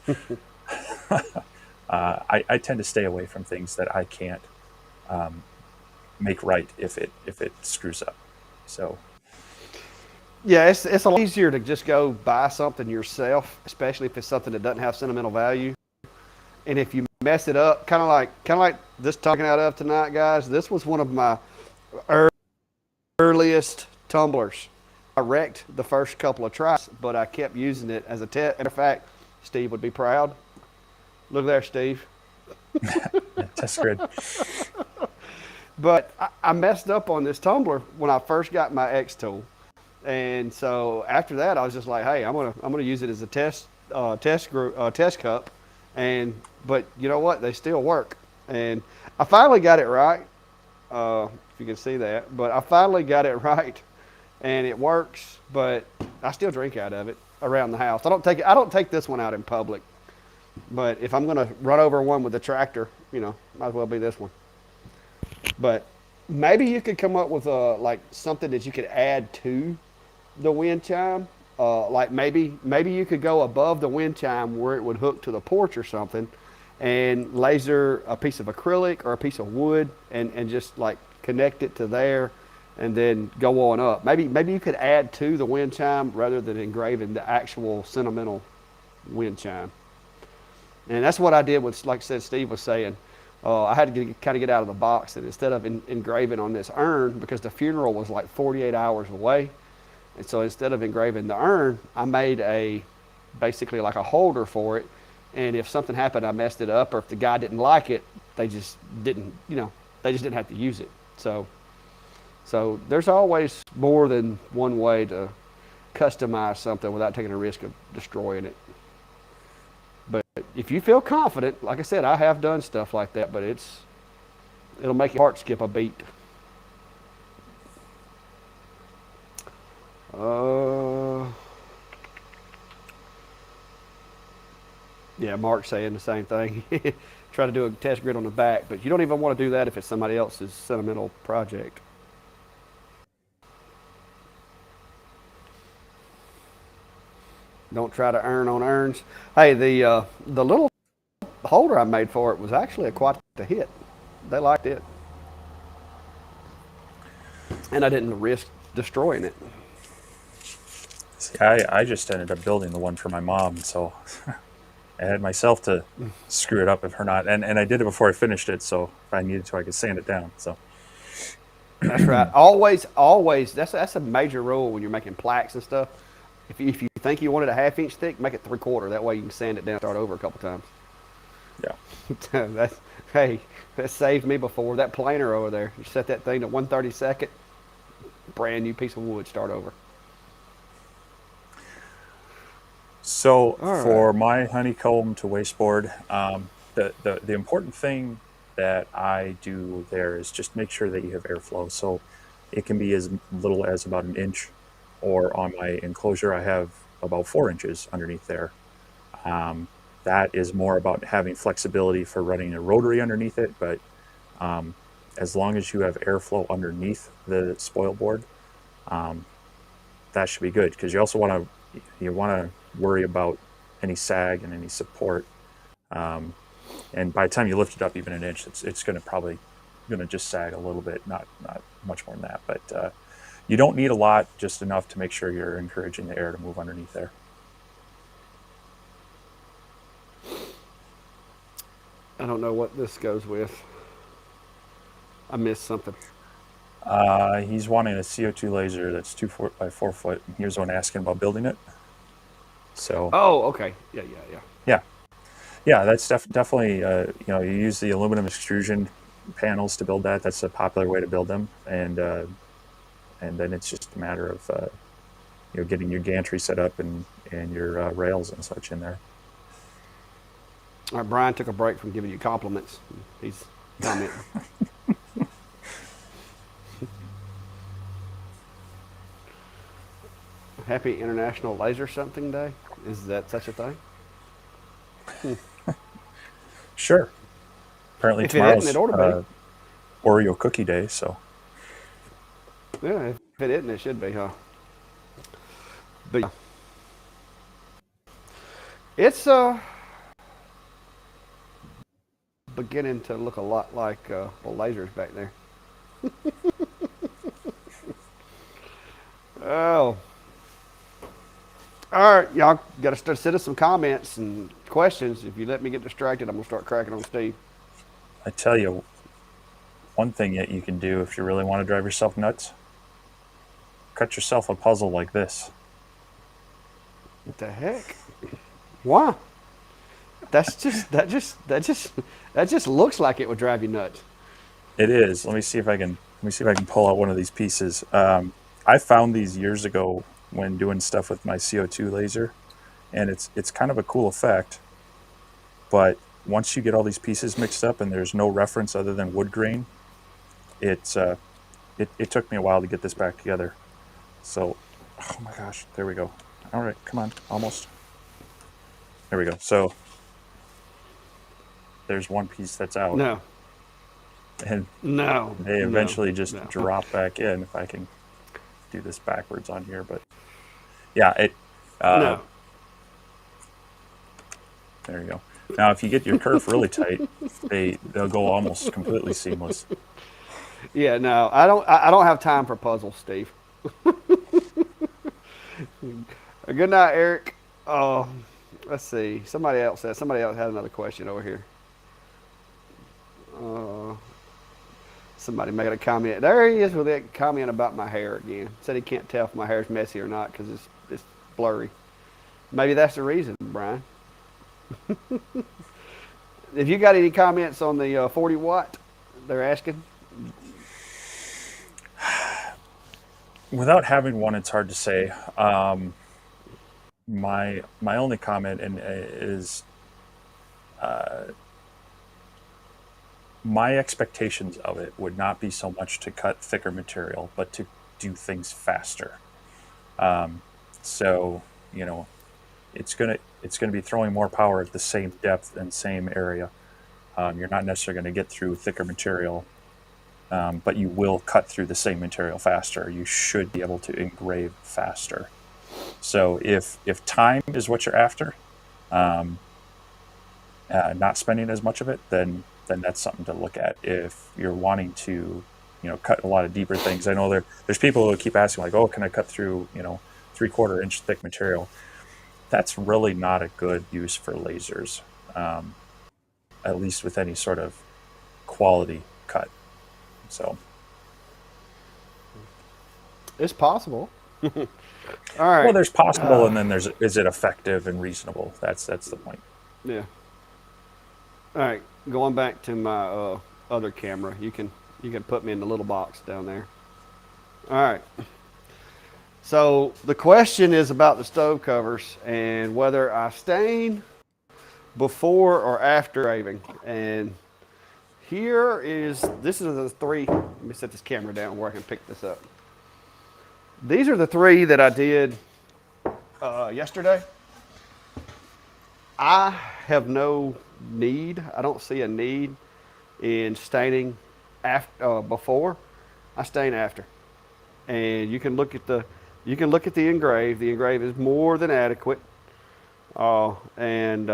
I tend to stay away from things that I can't um, make right if it screws up. So Yeah, it's a lot easier to just go buy something yourself, especially if it's something that doesn't have sentimental value. And if you mess it up, kind of like this talking out of tonight, guys. This was one of my earliest tumblers. I wrecked the first couple of tries, but I kept using it as a test. Matter of fact, Steve would be proud. Look there, Steve. test grid. But I messed up on this tumbler when I first got my X tool, and so after that, I was just like, "Hey, I'm gonna use it as a test cup," and but you know what? They still work, and I finally got it right. If you can see that, but I finally got it right, and it works. But I still drink out of it around the house. I don't take this one out in public. But if I'm gonna run over one with a tractor, might as well be this one. But maybe you could come up with like something that you could add to the wind chime. Like maybe you could go above the wind chime where it would hook to the porch or something, and laser a piece of acrylic or a piece of wood and just like connect it to there, and then go on up. Maybe you could add to the wind chime rather than engraving the actual sentimental wind chime. And that's what I did with, like I said, Steve was saying. I had to kind of get out of the box, and instead of engraving on this urn, because the funeral was like 48 hours away, and so instead of engraving the urn, I made basically like a holder for it. And if something happened, I messed it up, or if the guy didn't like it, they just didn't, they just didn't have to use it. So there's always more than one way to customize something without taking a risk of destroying it. But if you feel confident, like I said, I have done stuff like that, but it'll make your heart skip a beat. Uh, yeah, Mark's saying the same thing. Try to do a test grid on the back, but you don't even want to do that if it's somebody else's sentimental project. Don't try to earn on earns. Hey, the little holder I made for it was actually quite a hit. They liked it, and I didn't risk destroying it. See, I just ended up building the one for my mom, so I had myself to screw it up if her not, and I did it before I finished it, so if I needed to, I could sand it down. So That's right. Always, always. That's a major rule when you're making plaques and stuff. If you think you want it a half inch thick, make it 3/4. That way you can sand it down, start over a couple times. yeah, that's hey, that saved me before. That planer over there, you set that thing to 1/32, brand new piece of wood, start over. so All right. for my honeycomb to wasteboard, the important thing that I do there is just make sure that you have airflow. So it can be as little as about an inch, or on my enclosure, I have about 4 inches underneath there. Um, that is more about having flexibility for running a rotary underneath it, but um, as long as you have airflow underneath the spoil board, um, that should be good because you want to worry about any sag and any support. Um, and by the time you lift it up even an inch, it's going to probably going to just sag a little bit, not much more than that. But you don't need a lot, just enough to make sure you're encouraging the air to move underneath there. I don't know what this goes with. I missed something. He's wanting a CO2 laser that's 2 foot by 4 foot. He was the one asking about building it. So Oh, okay. Yeah, yeah, yeah. yeah, yeah, that's definitely you use the aluminum extrusion panels to build that. That's a popular way to build them, and then it's just a matter of getting your gantry set up and your rails and such in there. All right, Brian took a break from giving you compliments. He's commenting. Happy International Laser Something Day. Is that such a thing? Sure. Apparently If it isn't, it tomorrow's ought to be. Oreo cookie day, so Yeah, if it isn't, it should be, huh? But yeah. It's beginning to look a lot like the lasers back there. Oh, all right, y'all got to start send us some comments and questions. If you let me get distracted, I'm gonna start cracking on Steve. I tell you, one thing that you can do if you really want to drive yourself nuts, cut yourself a puzzle like this. What the heck? Why? That just looks like it would drive you nuts. It is. Let me see if I can pull out one of these pieces. I found these years ago when doing stuff with my CO2 laser, and it's kind of a cool effect. But once you get all these pieces mixed up and there's no reference other than wood grain, it's it took me a while to get this back together. So, oh my gosh, there we go. All right, come on, almost. There we go. So there's one piece that's out, No, and no, they no, eventually just no, drop back in. If I can do this backwards on here, but yeah, uh, no. there you go. Now, if you get your kerf really tight, they'll go almost completely seamless. Yeah, no. I don't have time for puzzles, Steve. Good night, Eric. Oh, let's see. Somebody else had another question over here. Uh, Somebody making a comment. There he is with that comment about my hair again. Said he can't tell if my hair's messy or not because it's blurry. Maybe that's the reason, Brian. If you got any comments on the 40 watt, they're asking. Without having one, it's hard to say. My only comment is my expectations of it would not be so much to cut thicker material, but to do things faster. So, you know, it's gonna be throwing more power at the same depth and same area. You're not necessarily going to get through thicker material, but you will cut through the same material faster. You should be able to engrave faster. So if time is what you're after, not spending as much of it, then that's something to look at. If you're wanting to, cut a lot of deeper things, I know there's people who keep asking like, oh, can I cut through 3/4 inch thick material? That's really not a good use for lasers, at least with any sort of quality cut. So It's possible. All right. well, there's possible, and then there's is it effective and reasonable? That's the point. Yeah. All right. Going back to my other camera, you can put me in the little box down there. All right. So the question is about the stove covers and whether I stain before or after engraving. And this is the three. Let me set this camera down where I can pick this up. These are the three that I did yesterday. I have no need. I don't see a need in staining before. I stain after, and you can look at the engrave. The engrave is more than adequate, and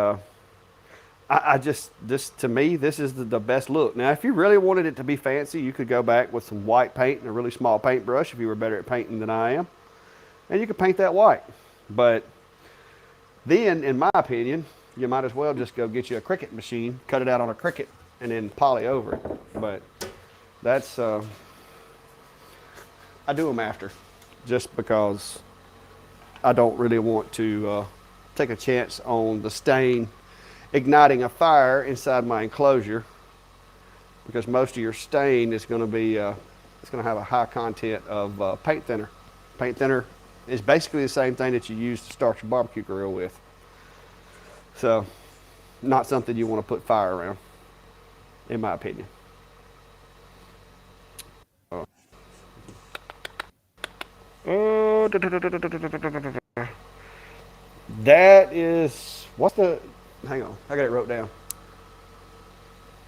I just this to me this is the best look. Now, if you really wanted it to be fancy, you could go back with some white paint and a really small paintbrush if you were better at painting than I am, and you could paint that white. But then, in my opinion, you might as well just go get you a Cricut machine, cut it out on a Cricut, and then poly over it. But that's I do them after, just because I don't really want to take a chance on the stain igniting a fire inside my enclosure, because most of your stain is going to be it's going to have a high content of paint thinner. Paint thinner is basically the same thing that you use to start your barbecue grill with. So, not something you want to put fire around, in my opinion. That is, hang on, I got it wrote down.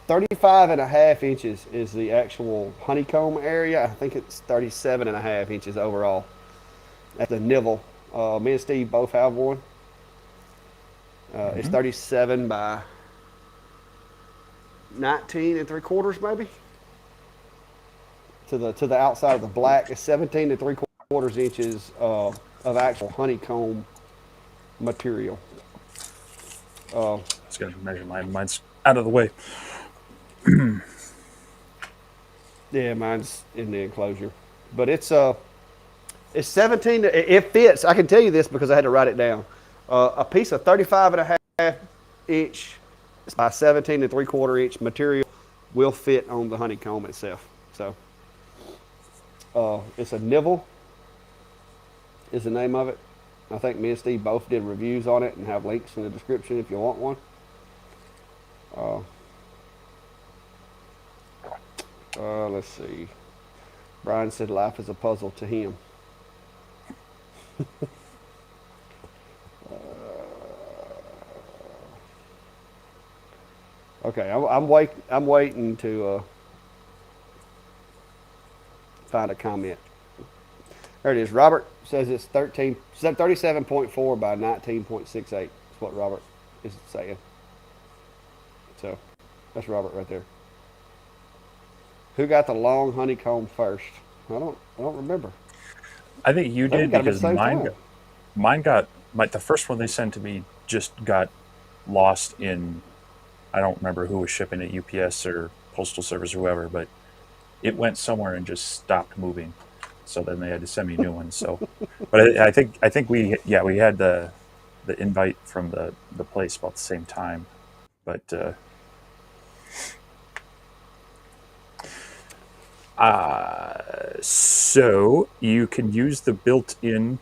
35.5 inches is the actual honeycomb area. I think it's 37.5 inches overall. That's the nivel. Me and Steve both have one. It's 37 by 19 3/4, maybe. To the outside of the black is 17 3/4 inches of actual honeycomb material. I was going to measure mine. Mine's out of the way. Yeah, mine's in the enclosure, but it's 17. It fits. I can tell you this because I had to write it down. A piece of 35.5 inch by 17 3/4 inch material will fit on the honeycomb itself. So it's a Nivel is the name of it. I think me and Steve both did reviews on it and have links in the description if you want one. Let's see. Brian said life is a puzzle to him. Okay, I'm waiting to find a comment. There it is. Robert says it's 37.4 by 19.68. That's what Robert is saying. So that's Robert right there. Who got the long honeycomb first? I don't remember. I think you did, because mine got the first one they sent to me just got lost in, I don't remember who was shipping it, UPS or Postal Service or whoever, but it went somewhere and just stopped moving. So then they had to send me new ones. So, but I think we had the invite from the place about the same time, but so you can use the built-in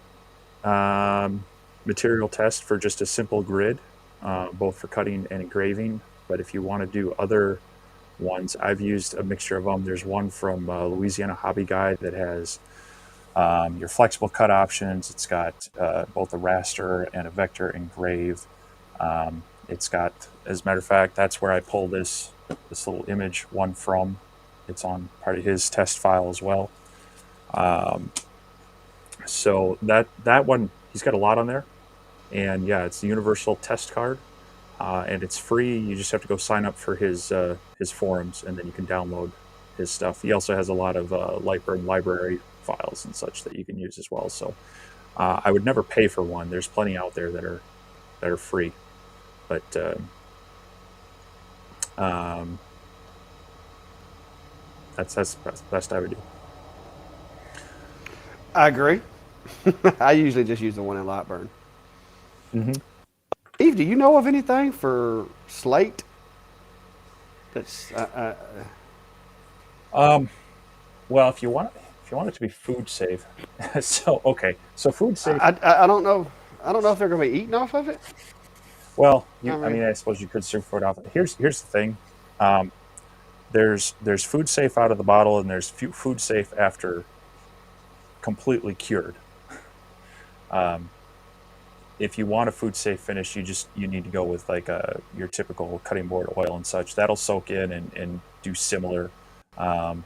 material test for just a simple grid, both for cutting and engraving. But if you want to do other ones, I've used a mixture of them. There's one from Louisiana Hobby Guide that has your flexible cut options. It's got both a raster and a vector engrave. It's got, as a matter of fact, that's where I pull this little image one from. It's on part of his test file as well. So that one, he's got a lot on there, and yeah, it's the universal test card, and it's free. You just have to go sign up for his forums, and then you can download his stuff. He also has a lot of Lightburn library files and such that you can use as well. So I would never pay for one. There's plenty out there that are free, but um, that's the best I would do. I agree. I usually just use the one in Lightburn. Mm-hmm. Eve, do you know of anything for slate? That's Um, well, if you want it to be food safe, so okay, so food safe. I don't know. I don't know if they're going to be eating off of it. Well, I I mean, mean, I suppose you could superfood off. Here's the thing. Um, there's food safe out of the bottle, and there's food safe after completely cured. Um, if you want a food safe finish, you need to go with like your typical cutting board oil and such. That'll soak in and do similar. Um,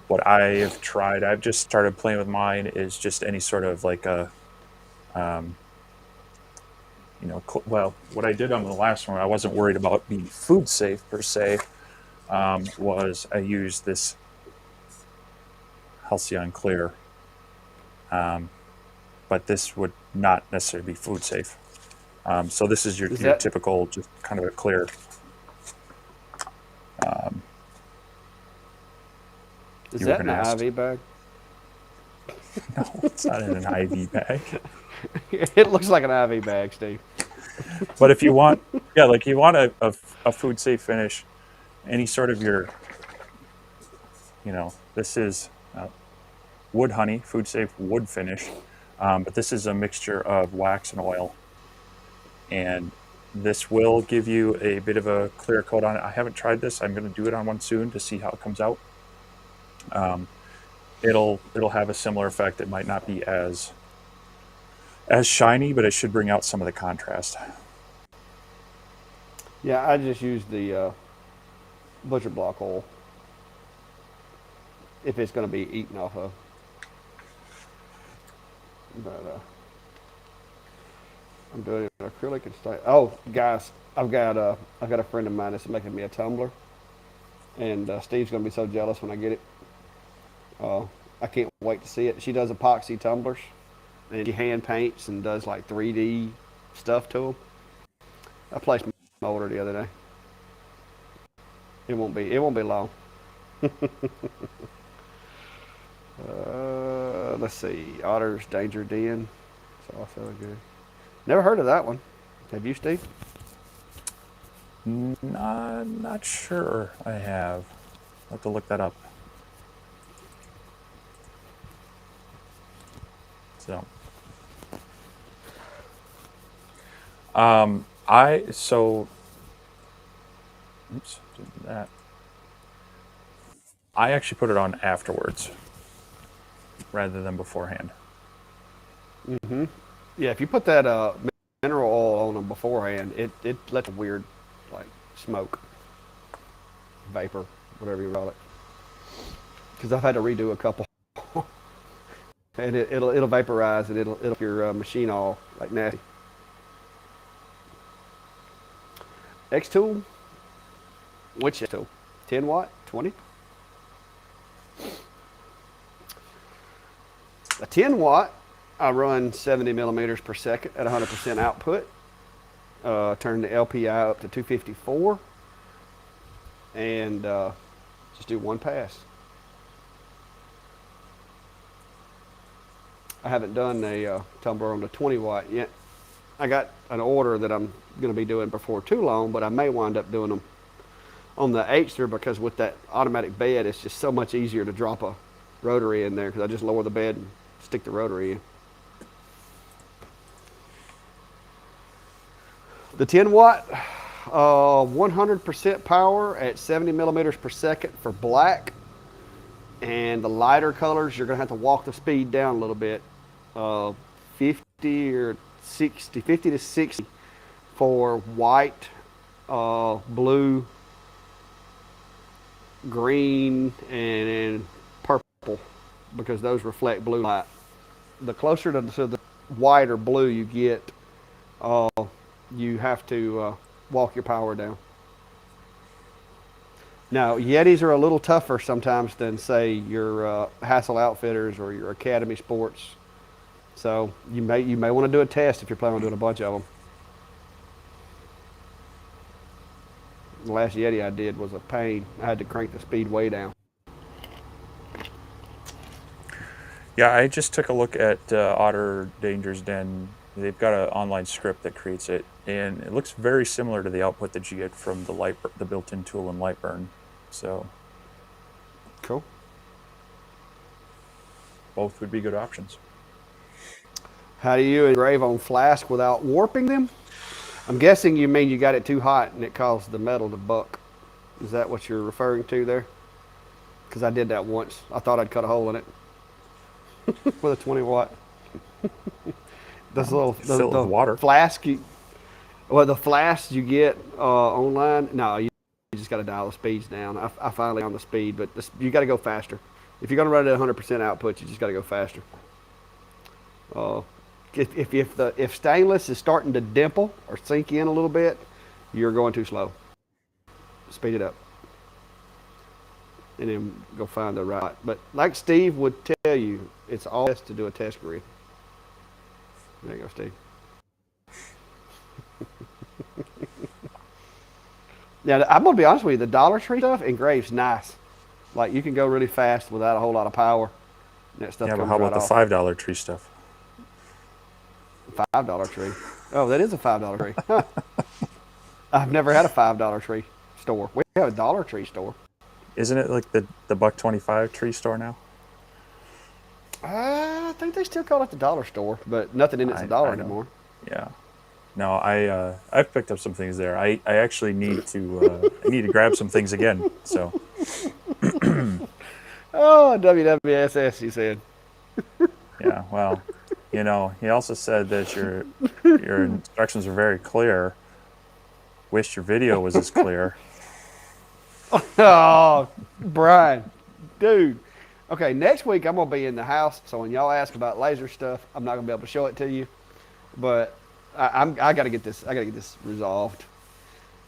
what I have tried, I've just started playing with mine is just any sort of like a um, well, what I did on the last one, I wasn't worried about being food safe per se. Was I used this Halcyon Clear, um, but this would not necessarily be food safe. So this is is your that typical, just kind of a clear. Um, is you were that going in to an ask? IV bag? No, it's not in an IV bag. It looks like an IV bag, Steve. But if you want, yeah, like you want a food safe finish, any sort of this is wood honey, food safe wood finish. But this is a mixture of wax and oil, and this will give you a bit of a clear coat on it. I haven't tried this. I'm going to do it on one soon to see how it comes out. Um, it'll have a similar effect. It might not be as shiny, but it should bring out some of the contrast. Yeah, I just use the butcher block oil if it's going to be eaten off of. But I'm doing it in acrylic and stuff. Oh, guys, I've got a friend of mine that's making me a tumbler, and Steve's going to be so jealous when I get it. Uh, I can't wait to see it. She does epoxy tumblers, and she hand paints and does like 3D stuff to them. I placed my order the other day. It won't be long. Let's see. Otter's Danger Den. It's also good. Never heard of that one. Have you, Steve? Not sure I have. I'll have to look that up. So, I so oops, did that. I actually put it on afterwards rather than beforehand. Yeah, if you put that mineral oil on them beforehand, it lets a weird like smoke, vapor, whatever you call it. Because I've had to redo a couple, and it'll vaporize and it'll make your machine all like nasty. X tool, which X tool? 10 watt, 20. A 10 watt, I run 70 millimeters per second at 100% output. Turn the LPI up to 254, and just do one pass. I haven't done a tumbler on the 20 watt yet. I got an order that I'm going to be doing before too long, but I may wind up doing them on the Hster because with that automatic bed, it's just so much easier to drop a rotary in there because I just lower the bed and stick the rotary in. The 10 watt, 100% power at 70 millimeters per second for black. And the lighter colors, you're going to have to walk the speed down a little bit. 50 or 60, 50 to 60 for white, blue, green, and purple, because those reflect blue light. The closer to the white or blue you get, you have to walk your power down. Now, Yetis are a little tougher sometimes than, say, your Hassel Outfitters or your Academy Sports. So you may want to do a test if you're planning on doing a bunch of them. The last Yeti I did was a pain. I had to crank the speed way down. Yeah, I just took a look at Otter Danger's Den. They've got an online script that creates it, and it looks very similar to the output that you get from the built-in tool in Lightburn. So Cool. both would be good options. How do you engrave on flask without warping them? I'm guessing you mean you got it too hot and it caused the metal to buck. Is that what you're referring to there? Because I did that once. I thought I'd cut a hole in it with a 20 watt. This little Fill it with water. flask. The flasks you get online. No, you just got to dial the speeds down. I finally on the speed, but you got to go faster. If you're going to run it at 100% output, you just got to go faster. If stainless is starting to dimple or sink in a little bit, you're going too slow. Speed it up, and then go find the right. But like Steve would tell you, it's all best to do a test grid. There you go, Steve. Now, I'm gonna be honest with you. The Dollar Tree stuff engraves nice. Like you can go really fast without a whole lot of power. And that stuff Yeah, but comes how right about the off. $5 tree stuff? $5 tree. Oh, that is a $5 tree. Huh. I've never had a $5 tree store. We have a Dollar Tree store. Isn't it like the $1.25 tree store now? I think they still call it the dollar store, but nothing in it's a dollar I know. anymore. Yeah. No, I've picked up some things there. I actually need to I need to grab some things again. So Oh, WWSS, you said. yeah, well, he also said that your instructions are very clear. Wish your video was as clear. Oh, Brian, dude. Okay, next week I'm gonna be in the house, so when y'all ask about laser stuff, I'm not gonna be able to show it to you. But I gotta get this. I gotta get this resolved.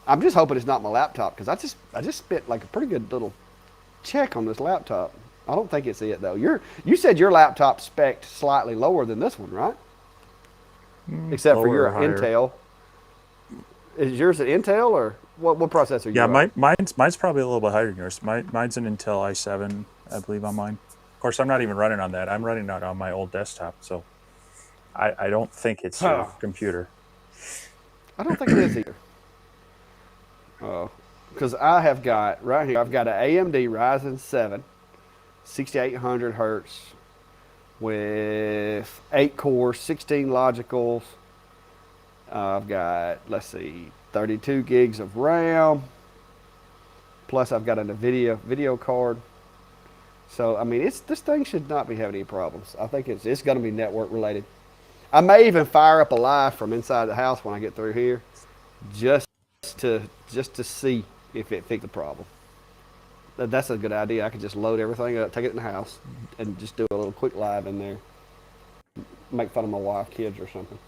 I'm just hoping it's not my laptop because I just spent like a pretty good little check on this laptop. I don't think it's it though. You said your laptop spec'd slightly lower than this one, right? Except for Lower your or higher. Intel. Is yours an Intel or what processor? Yeah, you run? mine's probably a little bit higher than yours. Mine's an Intel i7, I believe, on mine. Of course, I'm not even running on that. I'm running it on my old desktop, so I don't think it's your computer. I don't think it is either. Because I have got right here. I've got an AMD Ryzen 7, 6800 hertz, with 8 cores, 16 logicals. I've got, let's see, 32 gigs of RAM. Plus, I've got a NVIDIA video card. So, I mean, this thing should not be having any problems. I think it's going to be network related. I may even fire up a live from inside the house when I get through here, just to see if it fixed the problem. That's a good idea. I could just load everything up, take it in the house, and just do a little quick live in there. Make fun of my wife, kids, or something.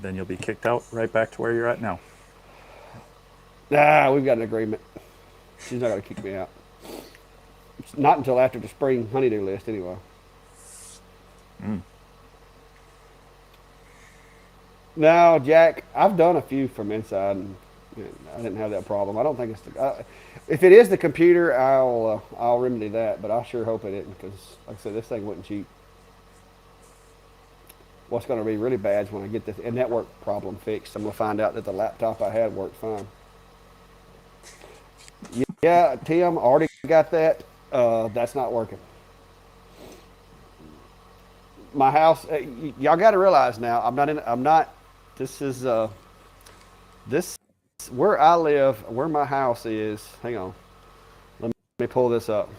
Then you'll be kicked out right back to where you're at now. Nah, we've got an agreement. She's not going to kick me out. It's not until after the spring honeydew list, anyway. Now, Jack, I've done a few from inside, and I didn't have that problem. I don't think it's if it is the computer, I'll remedy that, but I sure hope it isn't because, like I said, this thing wasn't cheap. What's going to be really bad is when I get this network problem fixed. I'm going to find out that the laptop I had worked fine. Yeah, Tim, already got that. That's not working. My house, y'all got to realize now, I'm not This is this where I live, where my house is. Hang on, let me pull this up.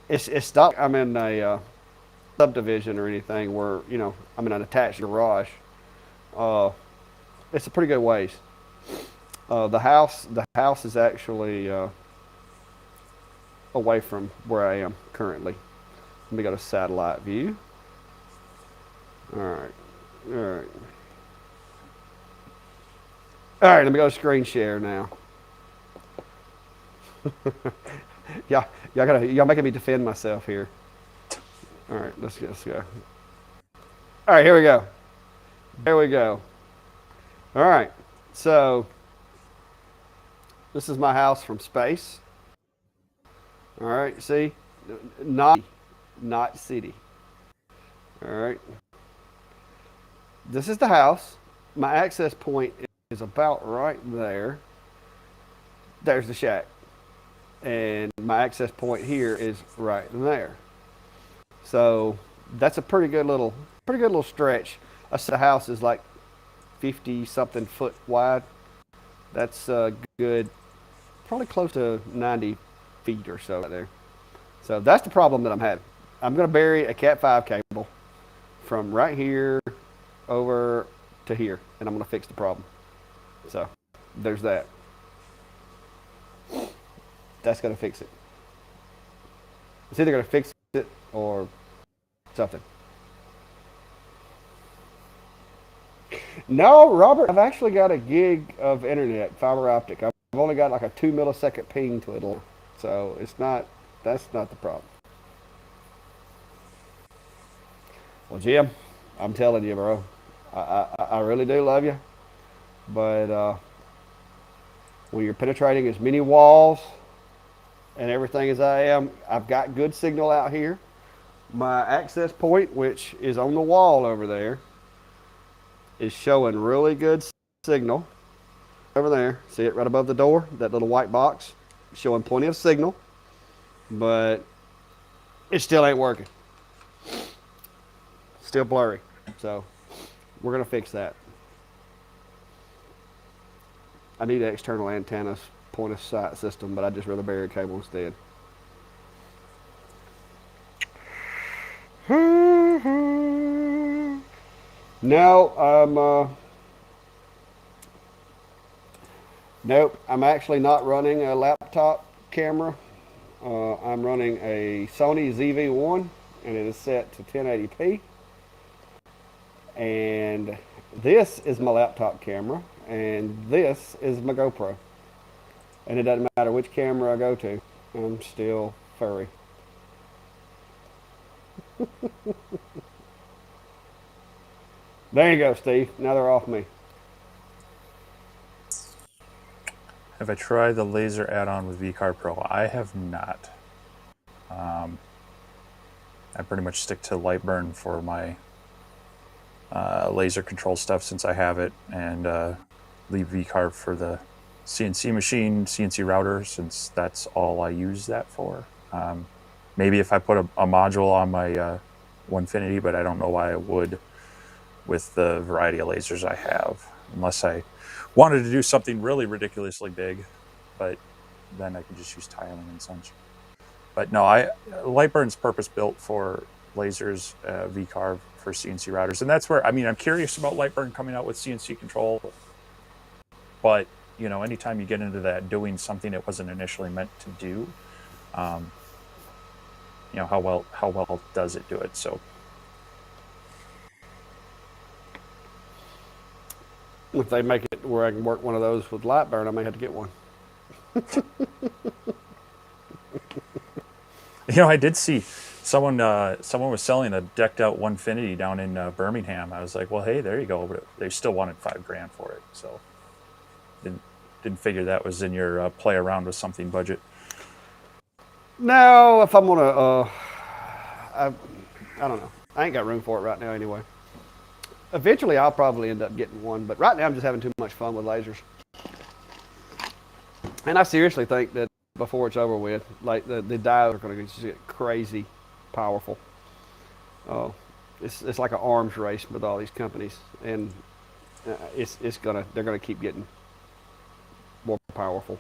It's not. I'm in a subdivision or anything where I'm in an attached garage. Uh, it's a pretty good ways. The house is actually away from where I am currently. Let me go to satellite view. All right, all right, all right. Let me go to screen share now. Yeah, y'all making me defend myself here. All right, let's go. All right, here we go. There we go. All right, so this is my house from space. All right, see, not city. All right, this is the house. My access point is about right there. There's the shack, and my access point here is right there. So that's a pretty good little stretch. I said the house is like 50 something foot wide. That's good, probably close to 90 feet or so right there. So that's the problem that I'm having. I'm going to bury a Cat 5 cable from right here over to here, and I'm going to fix the problem. So there's that. That's going to fix it. It's either going to fix it or something. No, Robert, I've actually got a gig of internet, fiber optic. I've only got like a 2 millisecond ping to it, so that's not the problem. Well, Jim, I'm telling you, bro, I really do love you, but when you're penetrating as many walls and everything as I am, I've got good signal out here. My access point, which is on the wall over there, is showing really good signal. Over there, see it right above the door, that little white box, showing plenty of signal, but it still ain't working. Still blurry. So we're gonna fix that. I need an external antennas point of sight system, but I just rather bury a cable instead. No, nope. I'm actually not running a laptop camera. I'm running a Sony ZV-1, and it is set to 1080p. And this is my laptop camera, and this is my GoPro. And it doesn't matter which camera I go to, I'm still furry. There you go, Steve. Now they're off me. Have I tried the laser add-on with VCarve Pro? I have not. I pretty much stick to Lightburn for my laser control stuff since I have it, and leave VCarve for the CNC machine, CNC router, since that's all I use that for. Maybe if I put a module on my Onefinity, but I don't know why I would with the variety of lasers I have, unless I wanted to do something really ridiculously big, but then I could just use tiling and such. But no, Lightburn's purpose built for lasers, VCarve for CNC routers, and that's where I'm curious about Lightburn coming out with CNC control. But anytime you get into that doing something it wasn't initially meant to do, how well does it do it? So if they make it where I can work one of those with Lightburn, I may have to get one. I did see someone was selling a decked out Onefinity down in Birmingham. I was like, well, hey, there you go. But they still wanted $5,000 for it, so didn't figure that was in your play around with something budget. No, if I'm gonna, I don't know. I ain't got room for it right now anyway. Eventually, I'll probably end up getting one, but right now I'm just having too much fun with lasers. And I seriously think that before it's over with, like the diodes are going to get crazy powerful. It's like an arms race with all these companies, and they're gonna keep getting more powerful.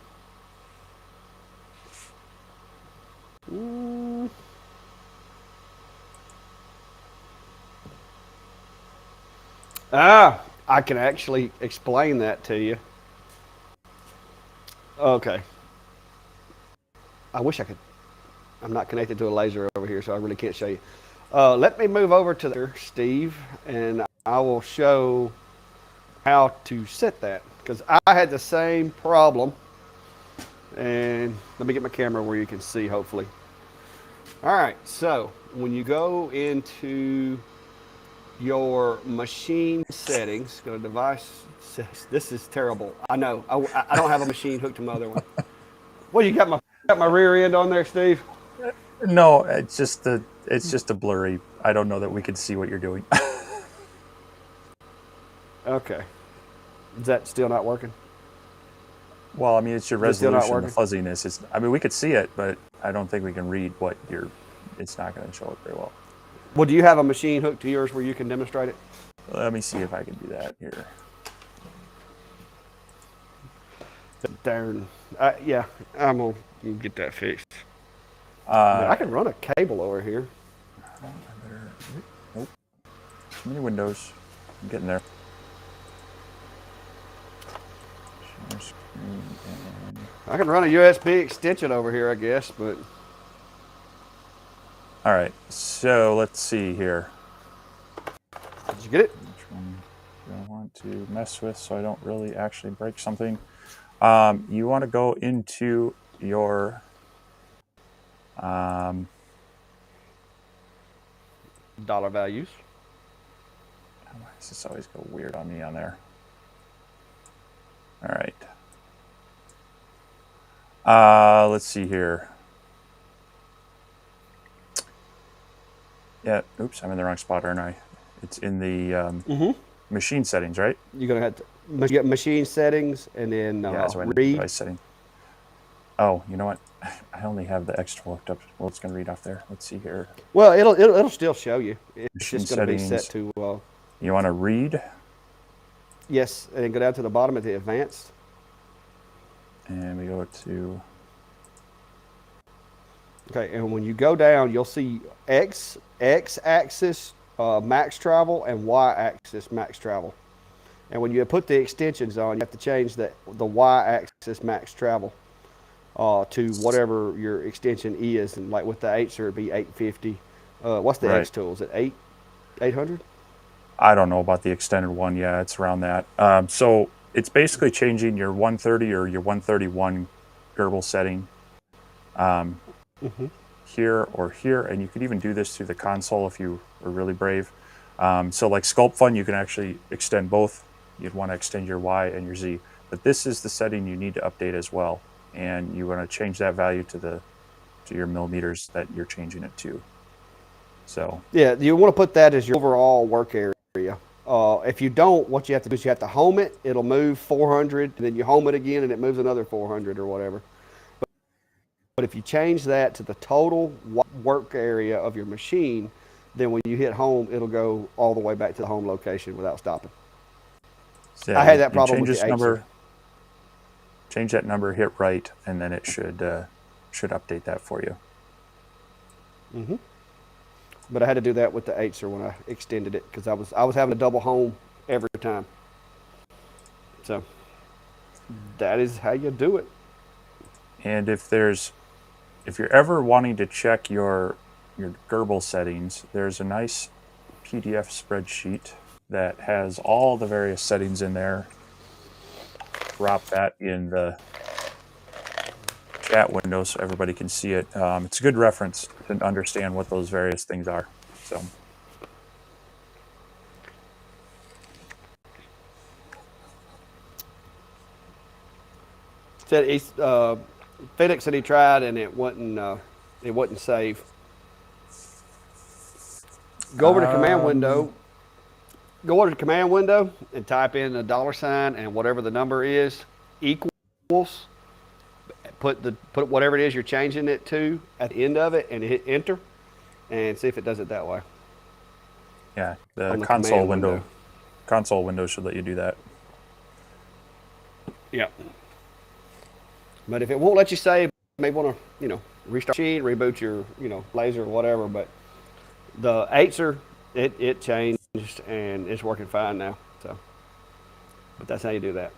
Mm. I can actually explain that to you. Okay. I wish I could. I'm not connected to a laser over here, so I really can't show you. Let me move over to there, Steve, and I will show how to set that because I had the same problem. And let me get my camera where you can see, hopefully. All right, so when you go into your machine settings, go to device. This is terrible. I know. I don't have a machine hooked to my other one. Well, you got my rear end on there, Steve. No, it's just a blurry. I don't know that we can see what you're doing. Okay. Is that still not working? Well, I mean, it's your Is it still not resolution, the working? fuzziness. I mean, we could see it, but I don't think we can read what you're. It's not going to show it very well. Well, do you have a machine hooked to yours where you can demonstrate it? Let me see if I can do that here. Darn. Yeah, I'm gonna get that fixed. Uh, I can run a cable over here. Nope. Too many windows. I'm getting there. Share screen and I can run a USB extension over here, I guess, but all right. So let's see here. did you get it? Which one do I want to mess with so I don't really actually break something? You want to go into your Dollar values. why does this always go weird on me on there? All right. Let's see here. Yeah. Oops, I'm in the wrong spot, aren't I? It's in the machine settings, right? You're gonna have to get machine settings and then Yeah, so I need read. device setting. Oh, you know what? I only have the extra looked up. Well, it's going to read off there. Let's see here. Well, it'll still show you. It's Machine just gonna be settings. set to You want to read, yes, and then go down to the bottom at the advanced. and we go to Okay, and when you go down, you'll see X axis max travel and Y axis max travel. And when you put the extensions on, you have to change the Y axis max travel to whatever your extension is. And like with the H, it'd be 850. What's the Right. X tool? Is it 800? I don't know about the extended one. Yeah, it's around that. So it's basically changing your 130 or your 131 Gerbil setting here or here, and you could even do this through the console if you were really brave. So like Sculpt Fun, you can actually extend both. You'd want to extend your Y and your Z, but this is the setting you need to update as well, and you want to change that value to your millimeters that you're changing it to. So Yeah, you want to put that as your overall work area. If you don't, what you have to do is you have to home it. It'll move 400, and then you home it again, and it moves another 400 or whatever. But if you change that to the total work area of your machine, then when you hit home, it'll go all the way back to the home location without stopping. yeah, I had you- that you problem change with this the number, Acer. change that number, hit right, and then it should update that for you. But I had to do that with the Acer when I extended it because I was having a double home every time. So that is how you do it. And if you're ever wanting to check your Gerbil settings, there's a nice PDF spreadsheet that has all the various settings in there. Drop that in the chat window so everybody can see it. It's a good reference to understand what those various things are. So Said Felix said he tried and it wasn't safe. Go over to command window. Go over to command window and type in a $sign and whatever the number is equals. Put whatever it is you're changing it to at the end of it and hit enter, and see if it does it that way. yeah, the On the console command window. window. console window should let you do that. Yeah. But if it won't let you save, you may want to, restart the machine, reboot your, laser or whatever. But the Acer, it changed and it's working fine now. So, but that's how you do that.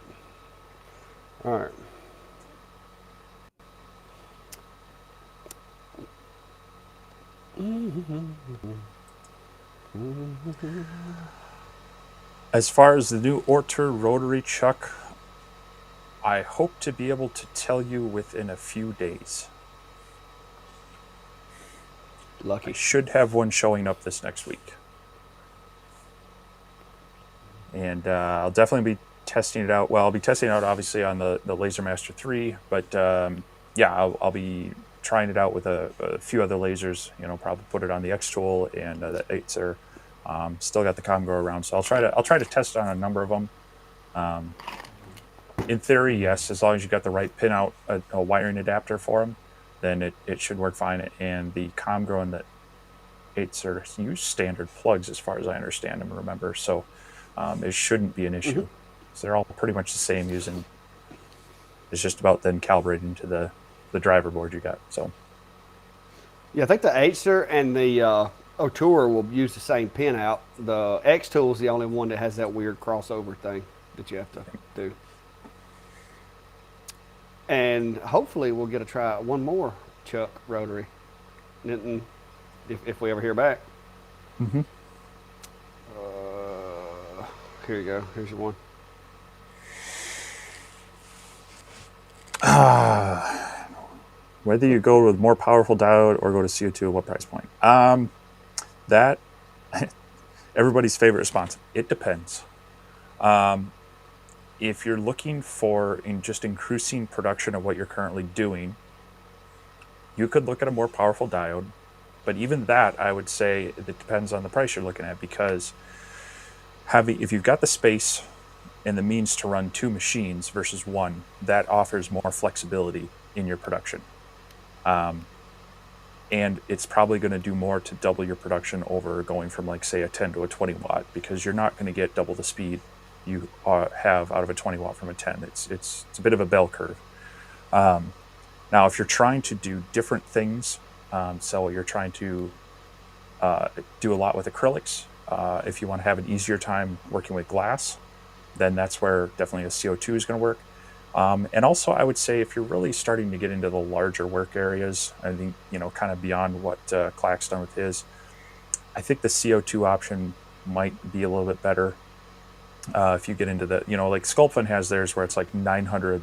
All right. As far as the new Orter rotary chuck, I hope to be able to tell you within a few days. I Lucky. should have one showing up this next week. And I'll definitely be testing it out. Well, I'll be testing it out obviously on the LaserMaster 3, but yeah, I'll be trying it out with a few other lasers. Probably put it on the X-Tool and the Acer. Still got the Comgrow around, so I'll try to test on a number of them. In theory, yes, as long as you got the right pin out a wiring adapter for them, then it should work fine. And the Comgrow and the Acer use standard plugs, as far as I understand and remember. So it shouldn't be an issue. Mm-hmm. So they're all pretty much the same. It's just about then calibrating to the driver board you got. So Yeah, I think the Acer and the O'Toole will use the same pin out. The X-Tool is the only one that has that weird crossover thing that you have to do. And hopefully we'll get to try one more Chuck rotary, if we ever hear back. Mm-hmm. Here you go. Here's your one. Whether you go with more powerful diode or go to CO2 at what price point? That everybody's favorite response. It depends. If you're looking for just increasing production of what you're currently doing, you could look at a more powerful diode. But even that, I would say it depends on the price you're looking at, because if you've got the space and the means to run two machines versus one, that offers more flexibility in your production. And it's probably going to do more to double your production over going from, like, say, a 10 to a 20 watt, because you're not going to get double the speed you have out of a 20 watt from a 10. It's a bit of a bell curve. Now, if you're trying to do different things, so you're trying to do a lot with acrylics, if you want to have an easier time working with glass, then that's where definitely a CO2 is going to work. And also, I would say if you're really starting to get into the larger work areas, I think, kind of beyond what Clack's done with his, I think the CO2 option might be a little bit better. If you get into the, like Sculpin has theirs where it's like 900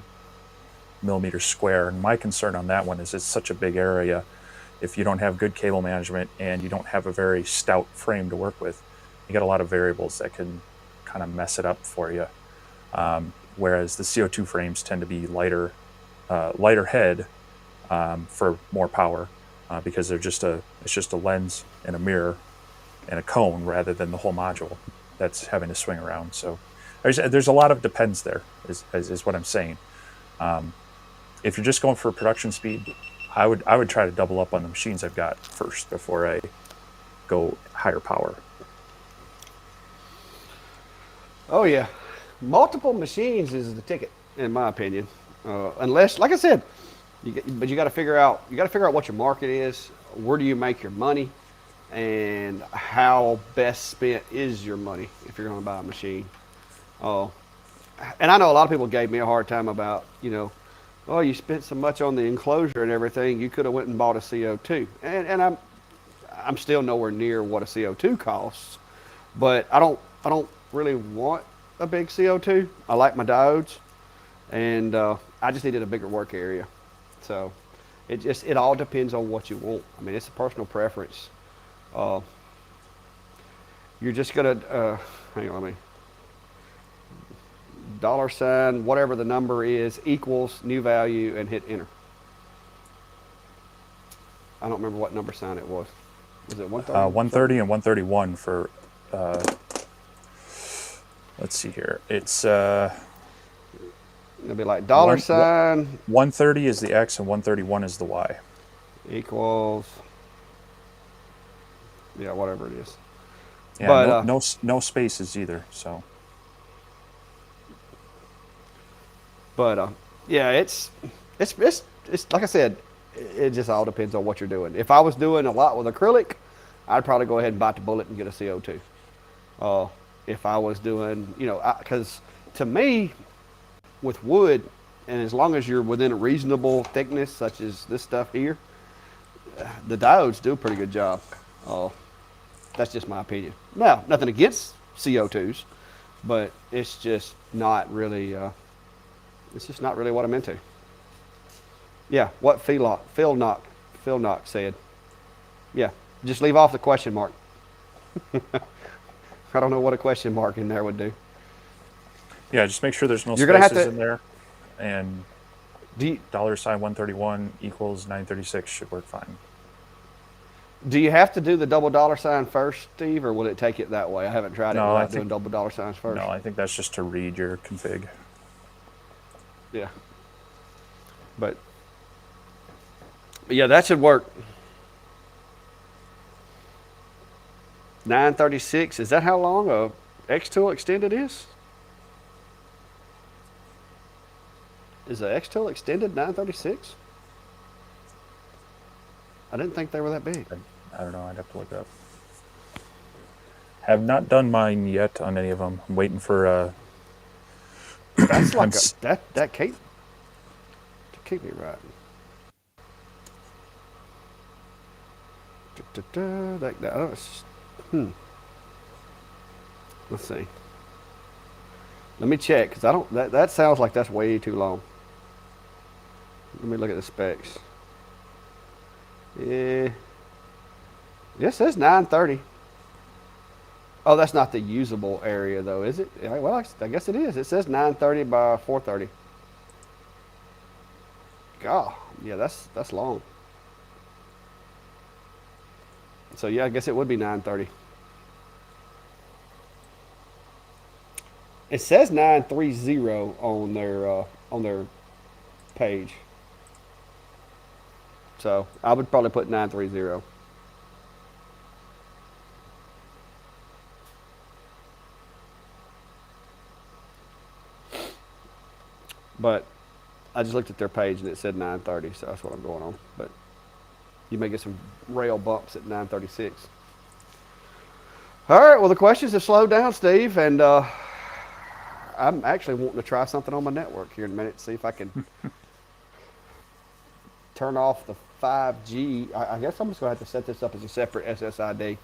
millimeters square. And my concern on that one is it's such a big area. If you don't have good cable management and you don't have a very stout frame to work with, you got a lot of variables that can kind of mess it up for you. Whereas the CO2 frames tend to be lighter head for more power, because they're it's just a lens and a mirror and a cone rather than the whole module that's having to swing around. So there's a lot of depends there, is what I'm saying. If you're just going for production speed, I would try to double up on the machines I've got first before I go higher power. Oh yeah, multiple machines is the ticket, in my opinion. Unless, like I said, but you got to figure out what your market is. Where do you make your money, and how best spent is your money if you're going to buy a machine. And I know a lot of people gave me a hard time about, oh, you spent so much on the enclosure and everything, you could have went and bought a CO2. And I'm still nowhere near what a CO2 costs, but I don't really want a big CO2. I like my diodes, and I just needed a bigger work area. So it all depends on what you want. I mean, it's a personal preference. You're just gonna hang on, let me $, whatever the number is, equals new value, and hit enter. I don't remember what number sign it was. Was it 130? 130 and 131 for, let's see here. It's, it'll be like $. 130 is the X and 131 is the Y. Equals, yeah, whatever it is. Yeah, but, no spaces either, so. But yeah, it's like I said, it just all depends on what you're doing. If I was doing a lot with acrylic, I'd probably go ahead and bite the bullet and get a CO2. Uh, if I was doing, because to me, with wood, and as long as you're within a reasonable thickness, such as this stuff here, the diodes do a pretty good job. Uh, that's just my opinion. Now, nothing against CO2s, but it's just not really. It's just not really what I'm into. Yeah, what Phil Knox said. Yeah, just leave off the question mark. I don't know what a question mark in there would do. Yeah, just make sure there's no You're gonna have spaces to. in there, and Do you, $sign 131 equals 936 should work fine. do you have to do the double dollar sign first, Steve, or will it take it that way? I haven't tried it No, I without doing think double dollar signs first. no, I think that's just to read your config. Yeah. But yeah, that should work. 936. Is that how long a X-Tool extended is? Is the X-Tool extended 936? I didn't think they were that big. I don't know. I'd have to look it up. Have not done mine yet on any of them. I'm waiting for. That's like I'm s- that can't be right. Let's see. Let me check because I don't. That sounds like that's way too long. Let me look at the specs. Yeah. It says 930. Oh, that's not the usable area though, is it? Yeah, well, I guess it is. It says 930 by 430. God, yeah, that's long. So yeah, I guess it would be 930. It says 930 on their page. So I would probably put 930. But I just looked at their page and it said 930, so that's what I'm going on. But you may get some rail bumps at 936. All right, well, the questions have slowed down, Steve, and I'm actually wanting to try something on my network here in a minute, see if I can turn off the 5G. I guess I'm just going to have to set this up as a separate SSID,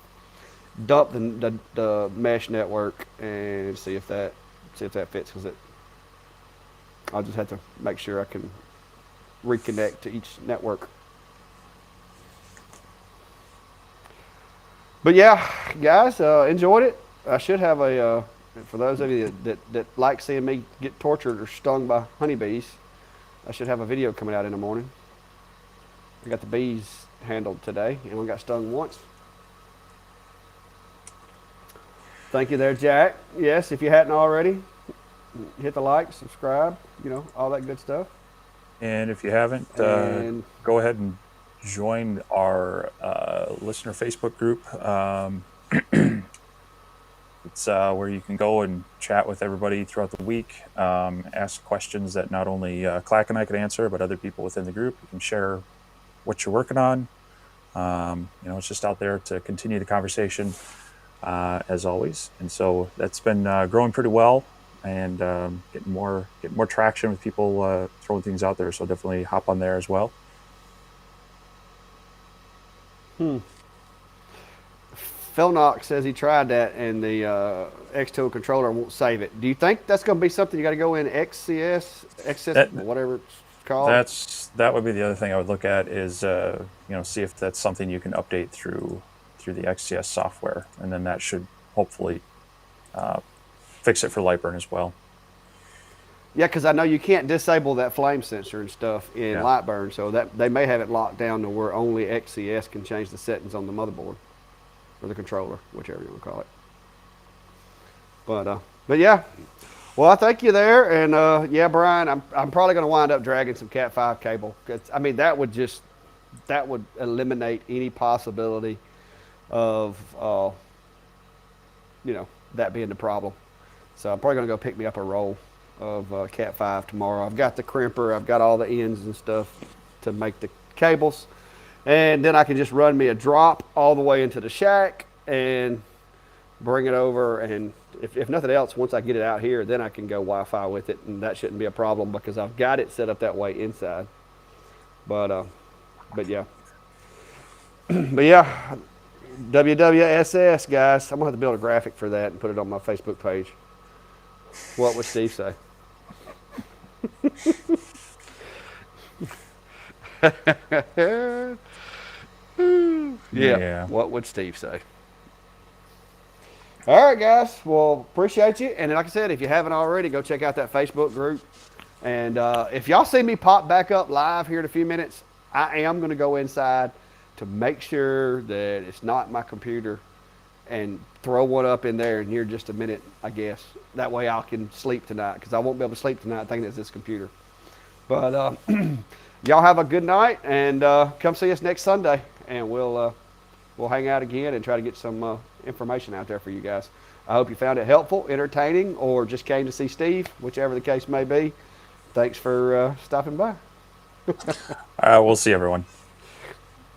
dump the mesh network, and see if that fits, because I'll just have to make sure I can reconnect to each network. But yeah, guys, enjoyed it. I should have for those of you that like seeing me get tortured or stung by honeybees, I should have a video coming out in the morning. I got the bees handled today, and we got stung once. Thank you there, Jack. Yes, if you hadn't already, hit the like, subscribe, all that good stuff. And if you haven't, And go ahead and join our listener Facebook group. It's where you can go and chat with everybody throughout the week, ask questions that not only Clack and I can answer, but other people within the group. You can share what you're working on. It's just out there to continue the conversation, as always. And so that's been growing pretty well, and getting more traction with people throwing things out there. So definitely hop on there as well. Phil Knox says he tried that, and the X-Tool controller won't save it. Do you think that's going to be something you got to go in XCS, whatever it's called? That would be the other thing I would look at is see if that's something you can update through the XCS software, and then that should hopefully fix it for Lightburn as well. Yeah, because I know you can't disable that flame sensor and stuff in Lightburn, so that they may have it locked down to where only XCS can change the settings on the motherboard or the controller, whichever you want to call it. But yeah, well, I thank you there, and yeah, Brian, I'm probably going to wind up dragging some Cat 5 cable. I mean, that would eliminate any possibility of that being the problem. So I'm probably going to go pick me up a roll Cat 5 tomorrow. I've got the crimper. I've got all the ends and stuff to make the cables. And then I can just run me a drop all the way into the shack and bring it over. And if nothing else, once I get it out here, then I can go Wi-Fi with it. And that shouldn't be a problem because I've got it set up that way inside. But yeah. But yeah, WWSS, guys. I'm going to have to build a graphic for that and put it on my Facebook page. What would Steve say? Yeah. What would Steve say? All right, guys. Well, appreciate you. And like I said, if you haven't already, go check out that Facebook group. And if y'all see me pop back up live here in a few minutes, I am going to go inside to make sure that it's not my computer and throw one up in there in here just a minute, I guess. That way I can sleep tonight because I won't be able to sleep tonight thinking it's this computer. But y'all have a good night and come see us next Sunday and we'll hang out again and try to get some information out there for you guys. I hope you found it helpful, entertaining, or just came to see Steve, whichever the case may be. Thanks for stopping by. We'll see everyone.